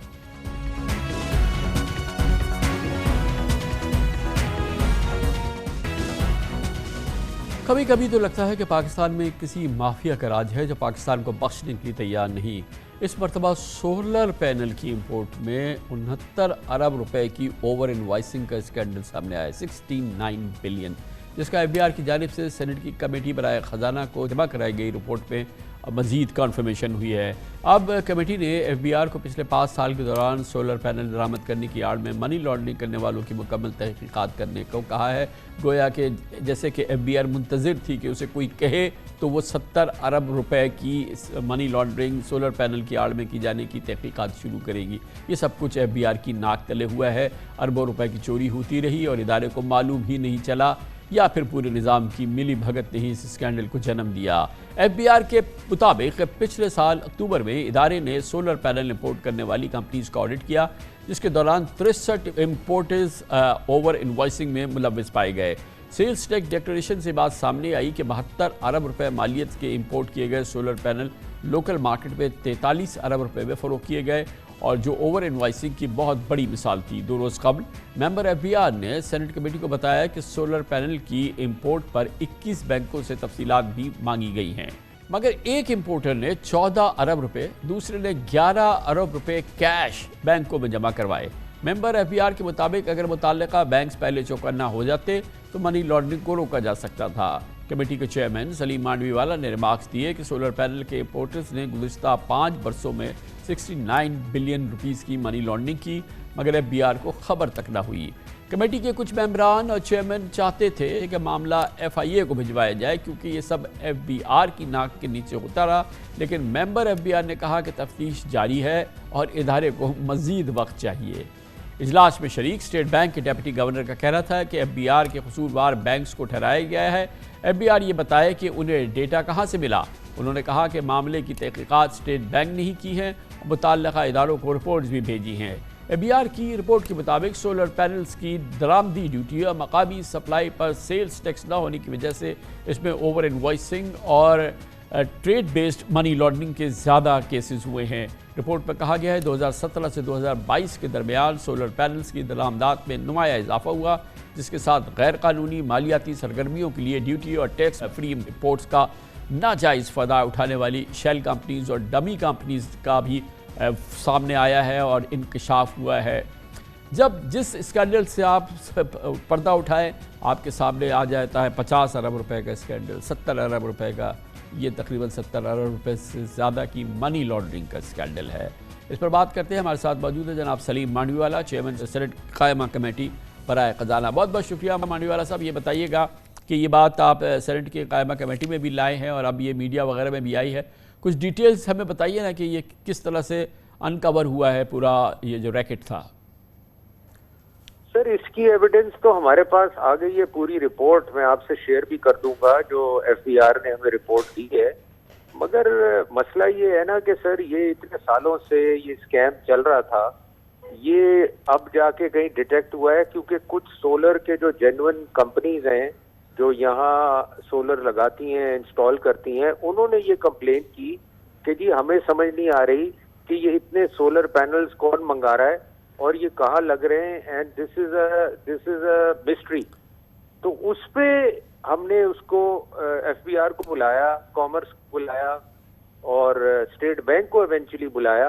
कभी कभी तो लगता है कि पाकिस्तान में किसी माफिया का राज है जो पाकिस्तान को बख्शने के लिए तैयार नहीं। इस मरतबा सोलर पैनल की इंपोर्ट में 69 अरब रुपए की ओवर इनवॉइसिंग का स्कैंडल सामने आया, 69 बिलियन, जिसका FBI की जानिब से सेनेट की कमेटी बराए ख़जाना को जमा कराई गई रिपोर्ट में मज़ीद कन्फर्मेशन हुई है। अब कमेटी ने FBI को पिछले 5 साल के दौरान सोलर पैनल बरामद करने की आड़ में मनी लॉन्ड्रिंग करने वालों की मुकम्मल तहकीकात करने को कहा है। गोया कि जैसे कि FBI मुंतज़िर थी कि उसे कोई कहे तो वो 70 अरब रुपए की मनी लॉन्ड्रिंग सोलर पैनल की आड़ में की जाने की तहकीकात शुरू करेगी। ये सब कुछ FBI की नाक तले हुआ है। अरबों रुपए की चोरी होती रही और इदारे को मालूम ही नहीं चला, या फिर पूरे निज़ाम की मिली भगत ने ही इस स्कैंडल को जन्म दिया। FBI के मुताबिक पिछले साल अक्टूबर में इदारे ने सोलर पैनल इंपोर्ट करने वाली कंपनीज का ऑडिट किया, जिसके दौरान 63 इम्पोर्टर्स ओवर इनवॉइसिंग में मुलव्वस पाए गए। सेल्स टैक्स डिक्लेरेशन से बात सामने आई कि 72 अरब रुपए मालियत के इंपोर्ट किए गए सोलर पैनल लोकल मार्केट में 43 अरब रुपए में फ़रोख्त किए गए, और जो ओवर इनवॉइसिंग की बहुत बड़ी मिसाल थी। 2 रोज़ कबल मेंबर FBI ने सेनेट कमेटी को बताया कि सोलर पैनल की इंपोर्ट पर 21 बैंकों से तफसीलात भी मांगी गई हैं, मगर एक इंपोर्टर ने 14 अरब रुपए, दूसरे ने 11 अरब रुपए कैश बैंकों में जमा करवाए। मेंबर FBI के मुताबिक अगर मुताल्लिका बैंक्स पहले चौकन्ना हो जाते तो मनी लॉन्ड्रिंग को रोका जा सकता था। कमेटी के चेयरमैन सलीम मांडवीवाला ने रिमार्क्स दिए कि सोलर पैनल के इंपोर्टर्स ने गुज़िश्ता 5 बरसों में 69 बिलियन रुपीस की मनी लॉन्ड्रिंग की, मगर FBI को खबर तक न हुई। कमेटी के कुछ मेंबरान और चेयरमैन चाहते थे कि मामला FIA को भिजवाया जाए, क्योंकि ये सब FBI की नाक के नीचे होता रहा, लेकिन मेंबर FBI ने कहा कि तफ्तीश जारी है और इदारे को मज़ीद वक्त चाहिए। इजलास में शरीक स्टेट बैंक के डेप्यूटी गवर्नर का कहना था कि FBI के कसूरवार बैंक्स को ठहराया गया है। FBI ये बताए कि उन्हें डेटा कहाँ से मिला। उन्होंने कहा कि मामले की तहकीकात स्टेट बैंक ने ही की है, मुतल्लिका इदारों को रिपोर्ट्स भी भेजी हैं। FBI की रिपोर्ट के मुताबिक सोलर पैनल्स की दरामदी ड्यूटी और मकामी सप्लाई पर सेल्स टैक्स न होने की वजह से इसमें ओवर इनवॉइसिंग और ट्रेड बेस्ड मनी लॉन्ड्रिंग के ज़्यादा केसेस हुए हैं। रिपोर्ट में कहा गया है 2017 से 2022 के दरमियान सोलर पैनल्स की दरामदात में नुमाया इजाफा हुआ, जिसके साथ गैर कानूनी मालियाती सरगर्मियों के लिए ड्यूटी और टैक्स फ्री इंपोर्ट्स का नाजायज़ फ़ायदा उठाने वाली शेल कंपनीज़ और डमी कंपनीज़ का भी सामने आया है और इंकशाफ हुआ है। जब जिस स्कैंडल से आप पर्दा उठाएं आपके सामने आ जाता है 50 अरब रुपए का स्कैंडल, 70 अरब रुपए का, ये तकरीबन 70 अरब रुपए से ज़्यादा की मनी लॉन्ड्रिंग का स्कैंडल है। इस पर बात करते हैं, हमारे साथ मौजूद है जनाब सलीम मांडवीवाला, चेयरमैन सेनेट कायमा कमेटी बराए ख़जाना। बहुत बहुत शुक्रिया मांडवीवाला साहब। ये बताइएगा कि ये बात आप सेनेट की कायमा कमेटी में भी लाए हैं और अब ये मीडिया वगैरह में भी आई है, कुछ डिटेल्स हमें बताइए ना कि ये किस तरह से अनकवर हुआ है पूरा ये जो रैकेट था। सर, इसकी एविडेंस तो हमारे पास आ गई है, पूरी रिपोर्ट मैं आपसे शेयर भी कर दूंगा जो एफबीआर ने हमें रिपोर्ट दी है। मगर मसला ये है ना कि सर ये इतने सालों से ये स्कैम चल रहा था, ये अब जाके कहीं डिटेक्ट हुआ है क्योंकि कुछ सोलर के जो जेन्युइन कंपनीज हैं जो यहाँ सोलर लगाती हैं, इंस्टॉल करती हैं, उन्होंने ये कंप्लेन की कि जी हमें समझ नहीं आ रही कि ये इतने सोलर पैनल्स कौन मंगा रहा है और ये कहाँ लग रहे हैं, and this is a mystery. तो उस पे हमने उसको एफबीआर को बुलाया, कॉमर्स को बुलाया और स्टेट बैंक को इवेंचुअली बुलाया,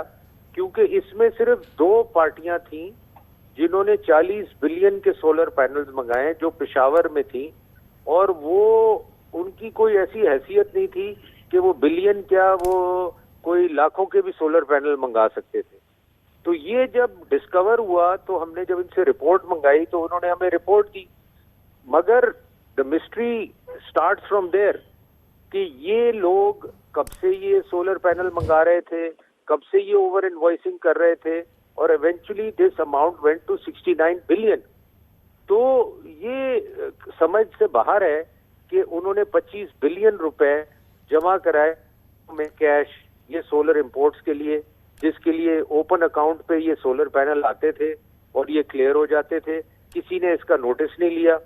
क्योंकि इसमें सिर्फ 2 पार्टियां थीं जिन्होंने 40 बिलियन के सोलर पैनल्स मंगाए जो पेशावर में थी, और वो उनकी कोई ऐसी हैसियत नहीं थी कि वो बिलियन क्या, वो कोई लाखों के भी सोलर पैनल मंगा सकते थे। तो ये जब डिस्कवर हुआ तो हमने जब इनसे रिपोर्ट मंगाई तो उन्होंने हमें रिपोर्ट दी, मगर the mystery starts from there कि ये लोग कब से ये सोलर पैनल मंगा रहे थे, कब से ये ओवर इनवॉइसिंग कर रहे थे, और eventually this amount went to 69 billion. तो ये समझ से बाहर है कि उन्होंने 25 बिलियन रुपए जमा कराए में कैश ये सोलर इंपोर्ट्स के लिए, जिसके लिए ओपन अकाउंट पे ये सोलर पैनल आते थे और ये क्लियर हो जाते थे। किसी ने इसका नोटिस नहीं लिया,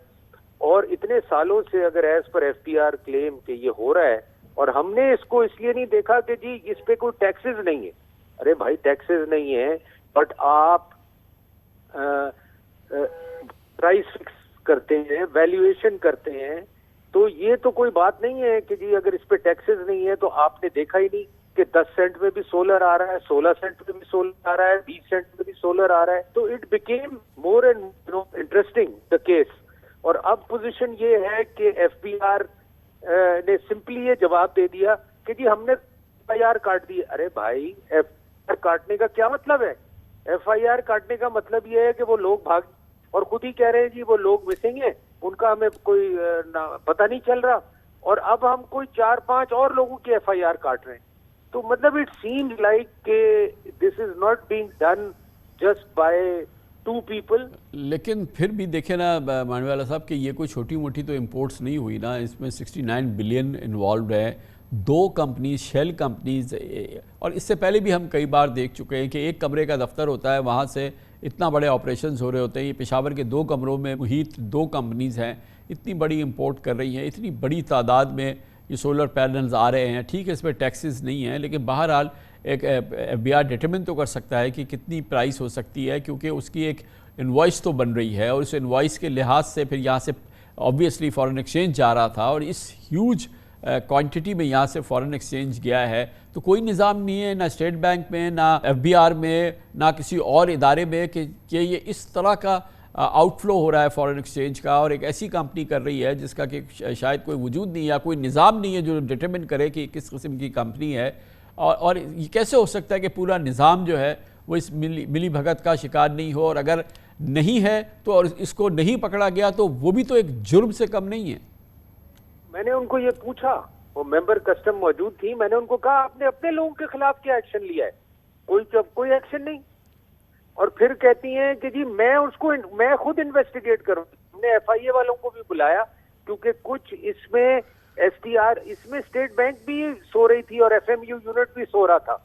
और इतने सालों से अगर एज पर एफबीआर क्लेम कि ये हो रहा है, और हमने इसको इसलिए नहीं देखा कि जी इस पे कोई टैक्सेस नहीं है। अरे भाई टैक्सेस नहीं है, बट आप प्राइस फिक्स करते हैं, वैल्यूएशन करते हैं, तो ये तो कोई बात नहीं है कि जी अगर इस पे टैक्सेस नहीं है तो आपने देखा ही नहीं कि 10 सेंट में भी सोलर आ रहा है, 16 सेंट में भी सोलर आ रहा है, 20 सेंट में भी सोलर आ रहा है। तो it became more and interesting the case. और अब पोजीशन ये है कि एफबीआर ने सिंपली ये जवाब दे दिया कि जी हमने एफआईआर काट दी। अरे भाई एफआईआर काटने का क्या मतलब है? एफआईआर काटने का मतलब ये है कि वो लोग भाग, और खुद ही कह रहे हैं जी वो लोग मिसिंग है, उनका हमें कोई पता नहीं चल रहा, और अब हम कोई 4-5 और लोगों की एफआईआर काट रहे हैं। तो मतलब इट सीम्स लाइक के this is not being done just by 2 people. लेकिन फिर भी देखे ना मांडवीवाला साहब कि ये कोई छोटी मोटी तो इंपोर्ट्स नहीं हुई ना, इसमें 69 बिलियन इन्वॉल्व है, 2 कंपनीज, शेल कंपनीज, और इससे पहले भी हम कई बार देख चुके हैं कि एक कमरे का दफ्तर होता है, वहाँ से इतना बड़े ऑपरेशंस हो रहे होते हैं। ये पेशावर के 2 कमरों में मुहित 2 कंपनीज़ हैं, इतनी बड़ी इंपोर्ट कर रही हैं, इतनी बड़ी तादाद में ये सोलर पैनल्स आ रहे हैं। ठीक है इसमें टैक्सेस नहीं हैं, लेकिन बहरहाल एक एफबीआर डिटरमिन तो कर सकता है कि कितनी प्राइस हो सकती है, क्योंकि उसकी एक इनवॉइस तो बन रही है, और उस इनवॉइस के लिहाज से फिर यहाँ से ऑब्वियसली फॉरेन एक्सचेंज जा रहा था, और इस ह्यूज क्वांटिटी में यहाँ से फॉरेन एक्सचेंज गया है। तो कोई निज़ाम नहीं है ना स्टेट बैंक में, ना एफबीआर में, ना किसी और इदारे में कि ये इस तरह का आउटफ्लो हो रहा है फॉरेन एक्सचेंज का, और एक ऐसी कंपनी कर रही है जिसका कि शायद कोई वजूद नहीं है या कोई निज़ाम नहीं है जो डिटरमिन करे कि किस किस्म की कंपनी है। और ये कैसे हो सकता है कि पूरा निज़ाम जो है वो इस मिली भगत का शिकार नहीं हो, और अगर नहीं है तो और इसको नहीं पकड़ा गया तो वो भी तो एक जुर्म से कम नहीं है। मैंने उनको ये पूछा, वो मेंबर कस्टम मौजूद थी, मैंने उनको कहा आपने अपने लोगों के खिलाफ क्या एक्शन लिया है? कोई एक्शन नहीं। और फिर कहती हैं कि जी मैं खुद इन्वेस्टिगेट करूंगी। हमने एफआईए वालों को भी बुलाया, क्योंकि कुछ इसमें एसटीआर, इसमें स्टेट बैंक भी सो रही थी और एफएमयू यूनिट भी सो रहा था,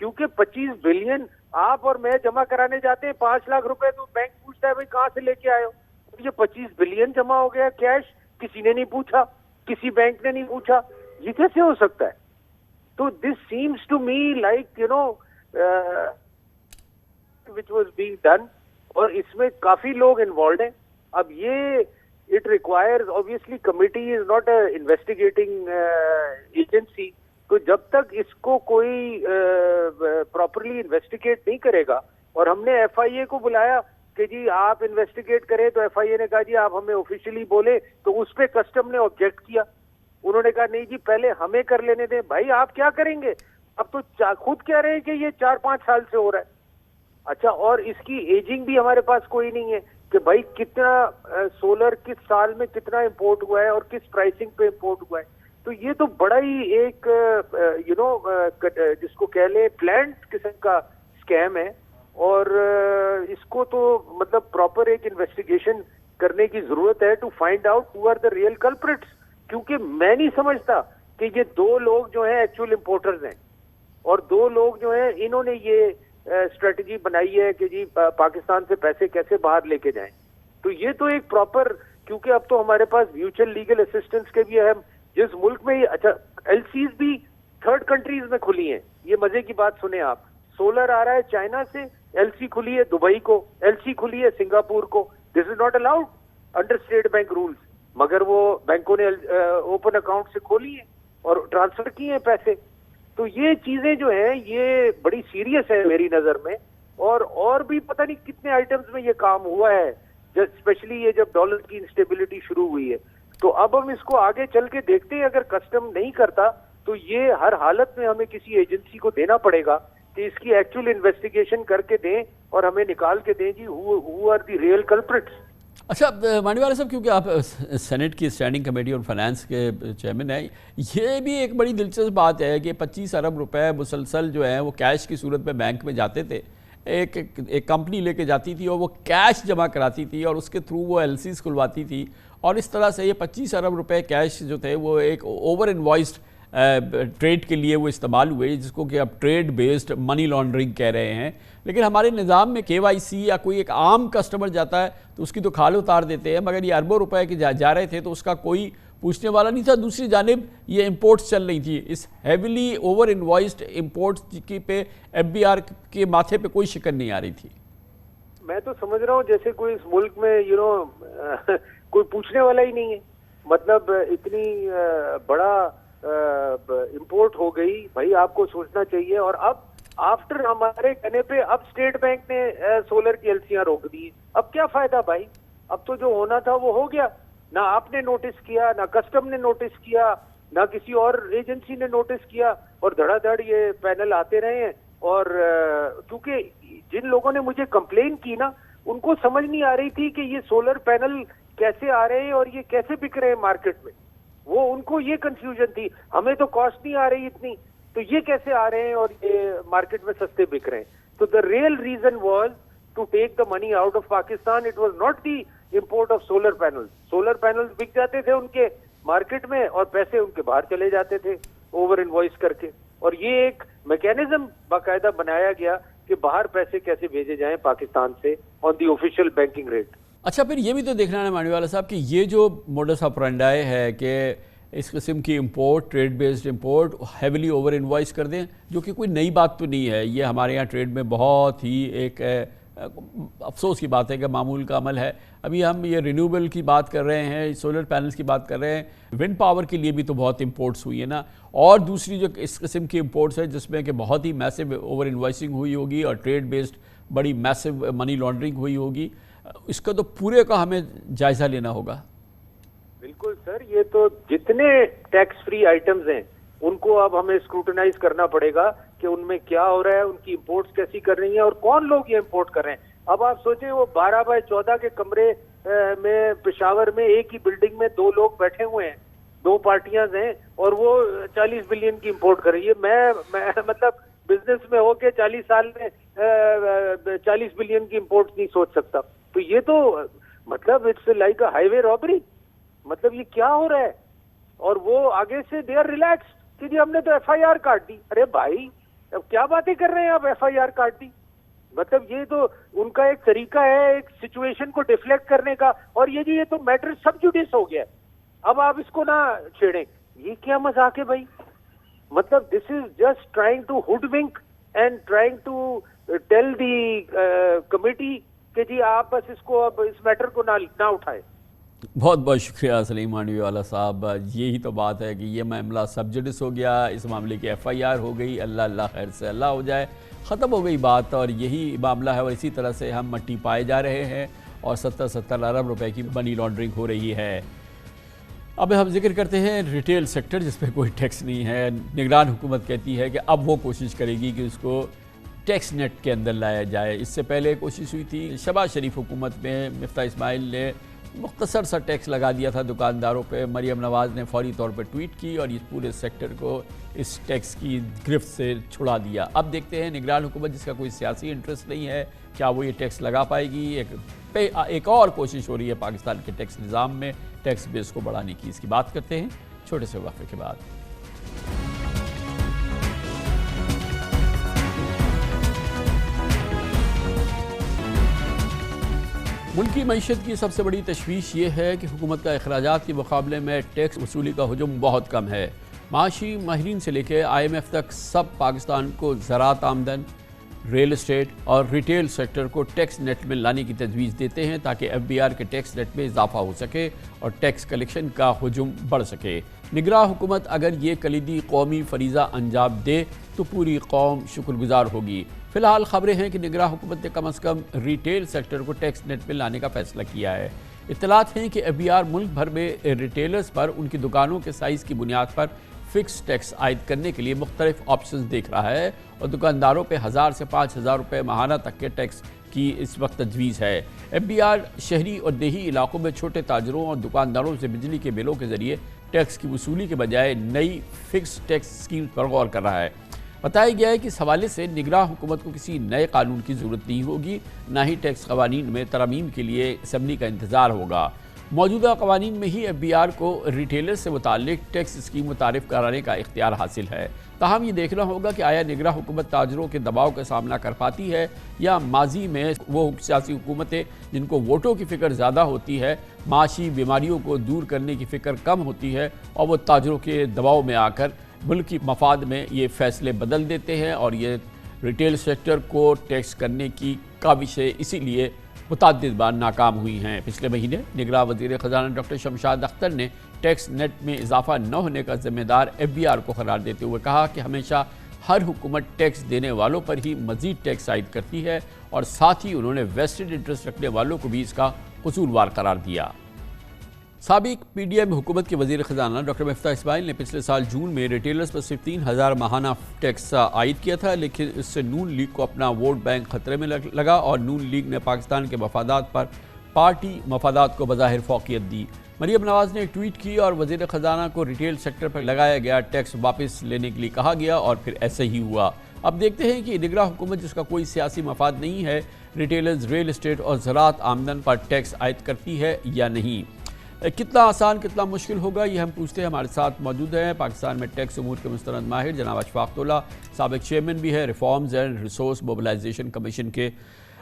क्योंकि 25 बिलियन आप और मैं जमा कराने जाते हैं 5 लाख रुपए, तो बैंक पूछता है भाई कहाँ से लेके आए हो? तो ये 25 बिलियन जमा हो गया कैश, किसी ने नहीं पूछा, किसी बैंक ने नहीं पूछा, ये कैसे हो सकता है? तो this seems to me like which was being done, और इसमें काफी लोग इन्वॉल्व हैं। अब ये it requires, obviously committee is not a investigating agency, तो जब तक इसको कोई प्रॉपरली इन्वेस्टिगेट नहीं करेगा, और हमने एफआईए को बुलाया कि जी आप इन्वेस्टिगेट करें, तो एफआईए ने कहा जी आप हमें ऑफिशियली बोले, तो उस पे कस्टम ने ऑब्जेक्ट किया। उन्होंने कहा नहीं जी पहले हमें कर लेने दें। भाई आप क्या करेंगे? अब तो खुद कह रहे हैं कि ये 4-5 साल से हो रहा है। अच्छा, और इसकी एजिंग भी हमारे पास कोई नहीं है कि भाई कितना सोलर किस साल में कितना इंपोर्ट हुआ है और किस प्राइसिंग पे इंपोर्ट हुआ है। तो ये तो बड़ा ही एक जिसको कह ले प्लान्ड किस्म का स्कैम है, और इसको तो मतलब प्रॉपर एक इन्वेस्टिगेशन करने की जरूरत है to find out who are the real culprits. क्योंकि मैं नहीं समझता कि ये 2 लोग जो हैं एक्चुअल इंपोर्टर्स हैं, और 2 लोग जो हैं इन्होंने ये स्ट्रेटजी बनाई है कि जी पाकिस्तान से पैसे कैसे बाहर लेके जाएं। तो ये तो एक प्रॉपर, क्योंकि अब तो हमारे पास म्यूचुअल लीगल असिस्टेंस के भी है। जिस मुल्क में अच्छा एलसीज भी थर्ड कंट्रीज में खुली हैं, ये मजे की बात सुने आप, सोलर आ रहा है चाइना से, एलसी खुली है दुबई को, एलसी खुली है सिंगापुर को। This is not allowed under state bank rules, मगर वो बैंकों ने ओपन अकाउंट से खोली है और ट्रांसफर किए हैं पैसे। तो ये चीजें जो है ये बड़ी सीरियस है मेरी नजर में, और भी पता नहीं कितने आइटम्स में ये काम हुआ है, स्पेशली ये जब डॉलर की इंस्टेबिलिटी शुरू हुई है। तो अब हम इसको आगे चल के देखते हैं, अगर कस्टम नहीं करता तो ये हर हालत में हमें किसी एजेंसी को देना पड़ेगा कि इसकी एक्चुअल इन्वेस्टिगेशन करके दें और हमें निकाल के दें जी who are the real culprits. अच्छा मांडीवाला साहब, क्योंकि आप सेनेट की स्टैंडिंग कमेटी और फाइनेंस के चेयरमैन हैं, ये भी एक बड़ी दिलचस्प बात है कि 25 अरब रुपए मुसलसल जो है वो कैश की सूरत में बैंक में जाते थे। एक कंपनी लेके जाती थी और वो कैश जमा कराती थी और उसके थ्रू वो एलसीज खुलवाती थी, और इस तरह से ये 25 अरब रुपए कैश जो थे वो एक ओवर इन्वॉइस्ड ट्रेड के लिए वो इस्तेमाल हुए, जिसको कि अब ट्रेड बेस्ड मनी लॉन्ड्रिंग कह रहे हैं। लेकिन हमारे निज़ाम में केवाईसी या कोई एक आम कस्टमर जाता है तो उसकी तो खाल उतार देते हैं, मगर ये अरबों रुपए के जा रहे थे तो उसका कोई पूछने वाला नहीं था। दूसरी जानिब ये इंपोर्ट्स चल रही थी, इस हैविली ओवर इन्वॉइस्ड इंपोर्ट्स की पे एफबीआर के माथे पे कोई शिकन नहीं आ रही थी। मैं तो समझ रहा हूँ जैसे कोई इस मुल्क में कोई पूछने वाला ही नहीं है। मतलब इतनी बड़ा इंपोर्ट हो गई, भाई आपको सोचना चाहिए। और अब आफ्टर हमारे कहने पे अब स्टेट बैंक ने सोलर की एलसीआं रोक दी। अब क्या फायदा भाई? अब तो जो होना था वो हो गया। ना आपने नोटिस किया, ना कस्टम ने नोटिस किया, ना किसी और एजेंसी ने नोटिस किया, और धड़ाधड़ ये पैनल आते रहे हैं। और क्योंकि जिन लोगों ने मुझे कंप्लेन की ना, उनको समझ नहीं आ रही थी कि ये सोलर पैनल कैसे आ रहे हैं और ये कैसे बिक रहे हैं मार्केट में। वो उनको ये कंफ्यूजन थी, हमें तो कॉस्ट नहीं आ रही इतनी, तो ये कैसे आ रहे हैं और ये मार्केट में सस्ते बिक रहे हैं। तो the real reason was to take the money out of Pakistan. It was not the import of solar panels. Solar panels बिक जाते थे उनके मार्केट में और पैसे उनके बाहर चले जाते थे ओवर इनवॉइस करके। और ये एक मैकेनिज्म बाकायदा बनाया गया कि बाहर पैसे कैसे भेजे जाएं पाकिस्तान से on the official banking rate. अच्छा, फिर ये भी तो देखना है मांडीवाला साहब कि ये जो मोडस ऑपरेंडाई है कि इस किस्म की import, trade based import heavily over invoice कर दें, जो कि कोई नई बात तो नहीं है। ये हमारे यहाँ ट्रेड में बहुत ही एक अफसोस की बात है कि मामूल का अमल है। अभी हम ये रिन्यूएबल की बात कर रहे हैं, सोलर पैनल्स की बात कर रहे हैं, विंड पावर के लिए भी तो बहुत इंपोर्ट्स हुई है ना। और दूसरी जो इस किस्म की इंपोर्ट्स है जिसमें कि बहुत ही मैसिव ओवर इन्वॉइसिंग हुई होगी और ट्रेड बेस्ड बड़ी मैसिव मनी लॉन्ड्रिंग हुई होगी, इसका तो पूरे का हमें जायजा लेना होगा। बिल्कुल सर, ये तो जितने टैक्स फ्री आइटम्स हैं उनको अब हमें स्क्रूटनाइज करना पड़ेगा कि उनमें क्या हो रहा है, उनकी इंपोर्ट्स कैसी कर रही हैं और कौन लोग ये इंपोर्ट कर रहे हैं। अब आप सोचें वो 12 बाय 14 के कमरे में पेशावर में एक ही बिल्डिंग में 2 लोग बैठे हुए हैं, 2 पार्टियां हैं और वो 40 बिलियन की इंपोर्ट कर रही है। मैं मतलब बिजनेस में होके 40 साल में 40 बिलियन की इंपोर्ट नहीं सोच सकता। तो ये तो मतलब it's like a highway robbery. मतलब ये क्या हो रहा है? और वो आगे से दे आर रिलैक्स कि जी हमने तो एफआईआर काट दी। अरे भाई अब क्या बातें कर रहे हैं आप, एफआईआर काट दी? मतलब ये तो उनका एक तरीका है एक सिचुएशन को डिफ्लेक्ट करने का। और ये जी ये तो मैटर सब जुडिस हो गया है, अब आप इसको ना छेड़ें। ये क्या मजाक है भाई? मतलब this is just trying to hoodwink and trying to tell the committee कि जी आप बस इसको अब इस मैटर को ना उठाएं। बहुत बहुत शुक्रिया सलीम मांडवी वाला साहब। यही तो बात है कि ये मामला सब जुडिस हो गया, इस मामले की FIR हो गई, अल्लाह अल्लाह खैर से अल्लाह हो जाए, ख़त्म हो गई बात। और यही मामला है और इसी तरह से हम मट्टी पाए जा रहे हैं और 70 अरब रुपए की मनी लॉन्ड्रिंग हो रही है। अब हम जिक्र करते हैं रिटेल सेक्टर जिस पर कोई टैक्स नहीं है। निगरान हुकूमत कहती है कि अब वो कोशिश करेगी कि उसको टैक्स नेट के अंदर लाया जाए। इससे पहले कोशिश हुई थी शहबाज शरीफ हुकूमत में, मिफ्ता इस्माइल ने मुख्तसर सा टैक्स लगा दिया था दुकानदारों पे। मरीम नवाज़ ने फौरी तौर पर ट्वीट की और इस पूरे सेक्टर को इस टैक्स की गिरफ्त से छुड़ा दिया। अब देखते हैं निगरान हुकूमत जिसका कोई सियासी इंटरेस्ट नहीं है, क्या वो ये टैक्स लगा पाएगी। एक और कोशिश हो रही है पाकिस्तान के टैक्स निज़ाम में टैक्स बेस को बढ़ाने की। इसकी बात करते हैं छोटे से वक्फे के बाद। मुल्क की मईशत की सबसे बड़ी तशवीश ये है कि हुकूमत का अखराजात के मुकाबले में टैक्स वसूली का हुजूम बहुत कम है। माशी माहिरीन से लेकर IMF तक सब पाकिस्तान को ज़राअत आमदन, रियल इस्टेट और रिटेल सेक्टर को टैक्स नेट में लाने की तजवीज़ देते हैं ताकि FBR के टैक्स नेट में इजाफा हो सके और टैक्स कलेक्शन का हुजूम बढ़ सके। निगरां हुकूमत अगर ये कलीदी कौमी फरीज़ा अंजाम दे तो पूरी कौम शुक्रगुजार होगी। फ़िलहाल ख़बरें हैं कि निगरां हुकूमत ने कम अज़ कम रिटेल सेक्टर को टैक्स नेट में लाने का फ़ैसला किया है। इत्तलात हैं कि FBR मुल्क भर में रिटेलर्स पर उनकी दुकानों के साइज़ की बुनियाद पर फ़िक्स टैक्स आयद करने के लिए मुख्तलिफ ऑप्शंस देख रहा है और दुकानदारों पे 1000 से 5000 रुपये माहाना तक के टैक्स की इस वक्त तजवीज़ है। FBR शहरी और देही इलाकों में छोटे ताजरों और दुकानदारों से बिजली के बिलों के ज़रिए टैक्स की वसूली के बजाय नई फ़िक्स टैक्स स्कीम पर गौर कर रहा है। बताया गया है कि इस हवाले से निगरां हुकूमत को किसी नए कानून की ज़रूरत नहीं होगी, ना ही टैक्स कवानीन में तरमीम के लिए असम्बली का इंतज़ार होगा। मौजूदा कवानीन में ही FBR को रिटेलर से मुतालिक टैक्स स्कीम मुतारिफ कराने का इख्तियार हासिल है। ताहम ये देखना होगा कि आया निगरां हुकूमत ताजरों के दबाव का सामना कर पाती है या माजी में वो सियासी हुकूमतें जिनको वोटों की फ़िक्र ज़्यादा होती है, माशी बीमारियों को दूर करने की फ़िक्र कम होती है और वो ताजरों के दबाव में आकर मुल्क की मफाद में ये फ़ैसले बदल देते हैं और ये रिटेल सेक्टर को टैक्स करने की काविशें इसीलिए मुतअद्दिद बार नाकाम हुई हैं। पिछले महीने निगरां वज़ीर ख़जाना डॉक्टर शमशाद अख्तर ने टैक्स नेट में इजाफा न होने का ज़िम्मेदार FBR को करार देते हुए कहा कि हमेशा हर हुकूमत टैक्स देने वालों पर ही मज़ीद टैक्स आयद करती है और साथ ही उन्होंने वेस्टेड इंटरेस्ट रखने वालों को भी इसका कसूरवार करार दिया। साबिक PDM हुकूमत के वज़ीर ख़जाना डॉक्टर मिफ्ता इस्माइल ने पिछले साल जून में रिटेलर्स पर सिर्फ 3000 माहाना टैक्स आयद किया था, लेकिन इससे नून लीग को अपना वोट बैंक ख़तरे में लगा और नून लीग ने पाकिस्तान के मफादात पर पार्टी मफादात को बज़ाहिर फ़ौक़ियत दी। मरीम नवाज़ ने ट्वीट की और वज़ीर ख़जाना को रिटेल सेक्टर पर लगाया गया टैक्स वापस लेने के लिए कहा गया और फिर ऐसे ही हुआ। अब देखते हैं कि निगरां हुकूमत जिसका कोई सियासी मफाद नहीं है, रिटेलर्स, रियल इस्टेट और ज़राअत आमदन पर टैक्स आयद करती है या नहीं। कितना आसान कितना मुश्किल होगा ये हम पूछते हैं। हमारे साथ मौजूद हैं पाकिस्तान में टैक्स उमूर के मुस्तनद माहिर जनाब अशफाक तोला, साबिक चेयरमैन भी है reforms and resource mobilisation commission के।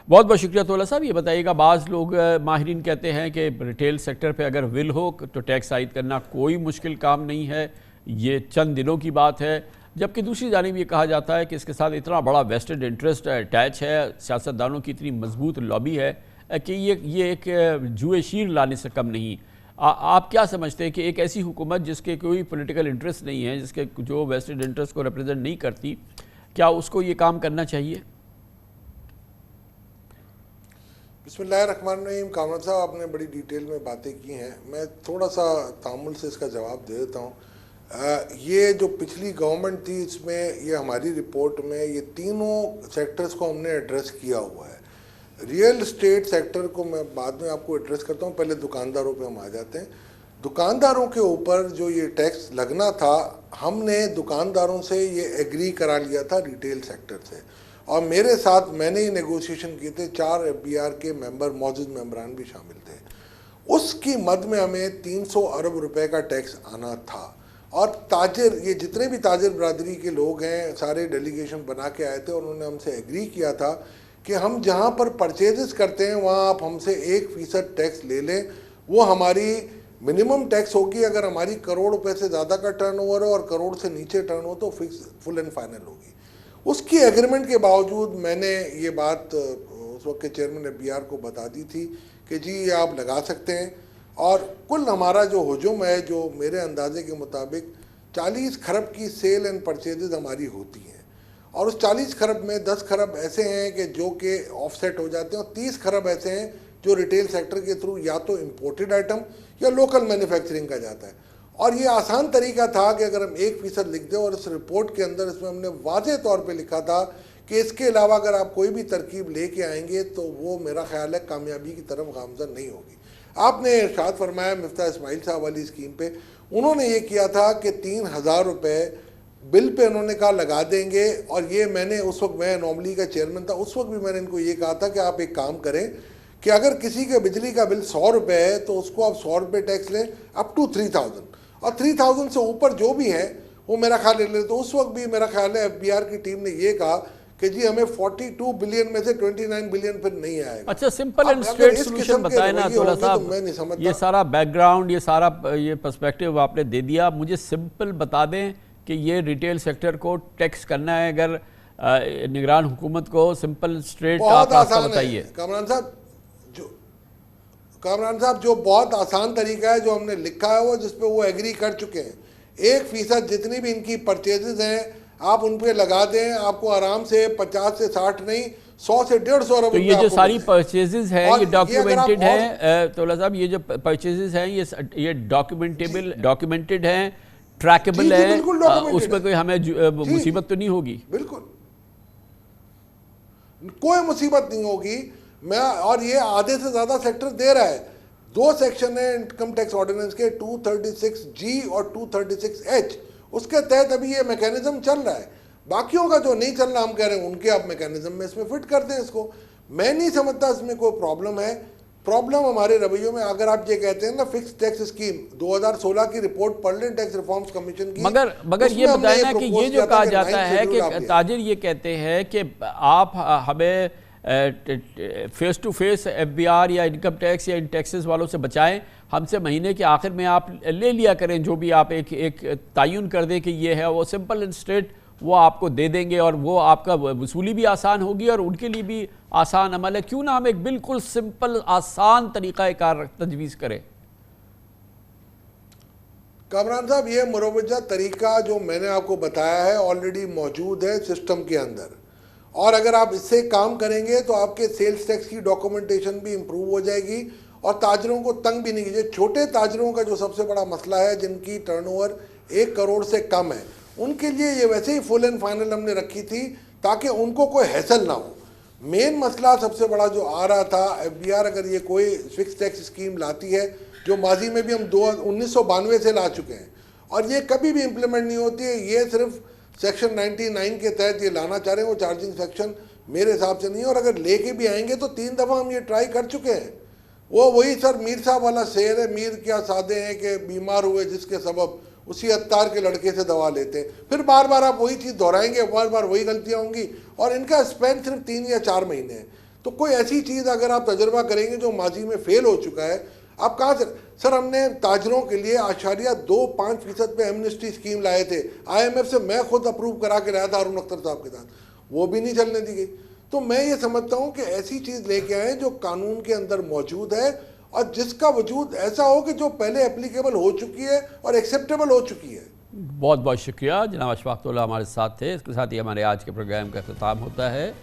बहुत बहुत शुक्रिया तोला साहब। ये बताइएगा, बाज़ लोग माहिरीन कहते हैं कि रिटेल सेक्टर पे अगर विल हो तो टैक्स आयद करना कोई मुश्किल काम नहीं है, ये चंद दिनों की बात है, जबकि दूसरी जानिब ये कहा जाता है कि इसके साथ इतना बड़ा वेस्टेड इंटरेस्ट अटैच है, सियासतदानों की इतनी मजबूत लॉबी है कि ये एक जुए शीर लाने से कम नहीं। आप क्या समझते हैं कि एक ऐसी हुकूमत जिसके कोई पॉलिटिकल इंटरेस्ट नहीं है, जिसके जो वेस्टेड इंटरेस्ट को रिप्रेजेंट नहीं करती, क्या उसको ये काम करना चाहिए? बिस्मिल्लाहिर्रहमानिर्रहीम। कामरान साहब, आपने बड़ी डिटेल में बातें की हैं, मैं थोड़ा सा तामुल से इसका जवाब दे देता हूँ। ये जो पिछली गवर्नमेंट थी इसमें ये हमारी रिपोर्ट में ये तीनों सेक्टर्स को हमने एड्रेस किया हुआ है। रियल इस्टेट सेक्टर को मैं बाद में आपको एड्रेस करता हूँ, पहले दुकानदारों पे हम आ जाते हैं। दुकानदारों के ऊपर जो ये टैक्स लगना था, हमने दुकानदारों से ये एग्री करा लिया था रिटेल सेक्टर से, और मेरे साथ मैंने ही नेगोशिएशन किए थे, 4 FBR के मेंबर, मौजूद मेंबरान भी शामिल थे। उसकी मद में हमें 300 अरब रुपए का टैक्स आना था। और ताजिर, ये जितने भी ताजिर बरादरी के लोग हैं, सारे डेलीगेशन बना के आए थे और उन्होंने हमसे एग्री किया था कि हम जहाँ पर परचेजेस करते हैं वहाँ आप हमसे 1% टैक्स ले लें, वो हमारी मिनिमम टैक्स होगी। अगर हमारी करोड़ रुपए से ज़्यादा का टर्नओवर हो और करोड़ से नीचे टर्न हो तो फिक्स फुल एंड फाइनल होगी। उसकी एग्रीमेंट के बावजूद मैंने ये बात उस वक्त के चेयरमैन FBR को बता दी थी कि जी ये आप लगा सकते हैं। और कुल हमारा जो हुजूम है, जो मेरे अंदाजे के मुताबिक 40 खरब की सेल एंड परचेजेज हमारी होती हैं, और उस 40 खरब में 10 खरब ऐसे हैं कि जो कि ऑफसेट हो जाते हैं, और 30 खरब ऐसे हैं जो रिटेल सेक्टर के थ्रू या तो इम्पोर्टेड आइटम या लोकल मैन्युफैक्चरिंग का जाता है। और ये आसान तरीका था कि अगर हम 1% लिख दें, और इस रिपोर्ट के अंदर इसमें हमने वाज़ेह तौर पे लिखा था कि इसके अलावा अगर आप कोई भी तरकीब लेके आएंगे तो वो मेरा ख्याल है कामयाबी की तरफ गामज़न नहीं होगी। आपने इरशाद फरमाया मिफ्ता इस्माइल साहब वाली स्कीम पे, उन्होंने ये किया था कि 3000 रुपये बिल पे उन्होंने कहा लगा देंगे, और ये मैंने उस वक्त, मैं नॉर्मली का चेयरमैन था, उस वक्त भी मैंने इनको ये कहा था कि आप एक काम करें कि अगर किसी के बिजली का बिल 100 रुपये है तो उसको आप 100 रुपये टैक्स लें अप टू 3000, और 3000 से ऊपर जो भी है वो मेरा ख्याल ले। तो उस वक्त भी मेरा ख्याल है FBR की टीम ने ये कहा कि जी हमें 42 बिलियन में से 29 बिलियन फिर नहीं आएगा। अच्छा, सिंपल एंड स्ट्रेट सॉल्यूशन बताए ना थोड़ा सा। ये सारा बैकग्राउंड, ये सारा ये पर्सपेक्टिव आपने दे दिया, मुझे सिंपल बता दें कि ये रिटेल सेक्टर को टैक्स करना है अगर निगरान हुकूमत को, सिंपल स्ट्रेट आप रास्ता बताइए। कामरान साहब जो बहुत आसान तरीका है, जो हमने लिखा है वो, जिस पे वो एग्री कर चुके हैं, 1% जितनी भी इनकी परचेजेज हैं आप उन पे लगा दें, आपको आराम से 50 से 60 नहीं 100 से 150 अरब। तो ये जो सारी परचेजेज हैं ये डॉक्यूमेंटेड हैं तौला साहब, ये जो परचेजेज हैं ये डॉक्यूमेंटेड हैं, ट्रैकेबल है, उसमें कोई हमें मुसीबत तो नहीं होगी? बिल्कुल कोई मुसीबत नहीं होगी। मैं, और ये आधे से ज़्यादा सेक्टर दे रहा है। 2 सेक्शन है इनकम टैक्स ऑर्डिनेंस के, 236G और 236H, उसके तहत अभी ये मैकेनिज्म चल रहा है। बाकियों का जो नहीं चल रहा, हम कह रहे हैं उनके आप मैकेनिज्म में इसमें फिट कर दें इसको। मैं नहीं समझता इसमें कोई प्रॉब्लम है। प्रॉब्लम हमारे रवैयों में, अगर आप ये कहते हैं ना फिक्स टैक्स स्कीम, 2016 की रिपोर्ट पढ़ लें टैक्स रिफॉर्म्स कमीशन की, मगर ये बताए ना कि ये जो कहा जाता है कि ताजिर ये कहते हैं कि आप हमें फेस टू फेस FBR या इनकम टैक्स या इन टैक्सेस वालों से बचाएं, हमसे महीने के आखिर में आप ले लिया करें, जो भी आप एक तयन कर दें कि ये है, वो सिंपल एंड स्ट्रेट वो आपको दे देंगे, और वो आपका वसूली भी आसान होगी और उनके लिए भी आसान अमल है। क्यों ना हम एक बिल्कुल सिंपल आसान तरीक़ा कार तजवीज़ करें? कामरान साहब, ये मुरवजा तरीका जो मैंने आपको बताया है ऑलरेडी मौजूद है सिस्टम के अंदर, और अगर आप इससे काम करेंगे तो आपके सेल्स टैक्स की डॉक्यूमेंटेशन भी इम्प्रूव हो जाएगी और ताजरों को तंग भी नहीं कीजिए। छोटे ताजरों का जो सबसे बड़ा मसला है, जिनकी टर्नओवर 1 करोड़ से कम है, उनके लिए ये वैसे ही फुल एंड फाइनल हमने रखी थी ताकि उनको कोई हैसल ना हो। मेन मसला सबसे बड़ा जो आ रहा था, FBR अगर ये कोई फिक्स टैक्स स्कीम लाती है, जो माजी में भी हम 1992 से ला चुके हैं, और ये कभी भी इम्प्लीमेंट नहीं होती है। ये सिर्फ सेक्शन 99 के तहत ये लाना चाह रहे हैं, वो चार्जिंग सेक्शन मेरे हिसाब से नहीं है। और अगर लेके भी आएंगे तो 3 दफ़ा हम ये ट्राई कर चुके हैं। वो वही सर मीर साहब वाला शेर है, मीर क्या सादे हैं कि बीमार हुए जिसके सबब उसी अत्तार के लड़के से दवा लेते हैं। फिर बार बार आप वही चीज़ दोहराएंगे, बार बार वही गलतियाँ होंगी, और इनका स्पेन सिर्फ 3 या 4 महीने है। तो कोई ऐसी चीज़ अगर आप तजर्बा करेंगे जो माजी में फेल हो चुका है, आप कहाँ से? सर हमने ताजरों के लिए 0.25% पे एमनेस्टी स्कीम लाए थे, IMF से मैं खुद अप्रूव करा के लाया था अरुण अख्तर साहब के साथ, वो भी नहीं चलने दी गई। तो मैं ये समझता हूँ कि ऐसी चीज़ लेके आए जो कानून के अंदर मौजूद है और जिसका वजूद ऐसा हो कि जो पहले एप्लीकेबल हो चुकी है और एक्सेप्टेबल हो चुकी है। बहुत बहुत शुक्रिया जनाब अशफाक़ुल्लाह हमारे साथ थे। इसके साथ ही हमारे आज के प्रोग्राम का अख्ताम होता है।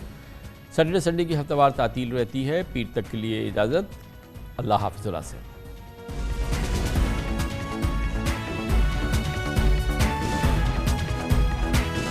सैटरडे संडे की हफ्तेवार तातील रहती है। पीर तक के लिए इजाज़त। अल्लाह हाफ़िज़।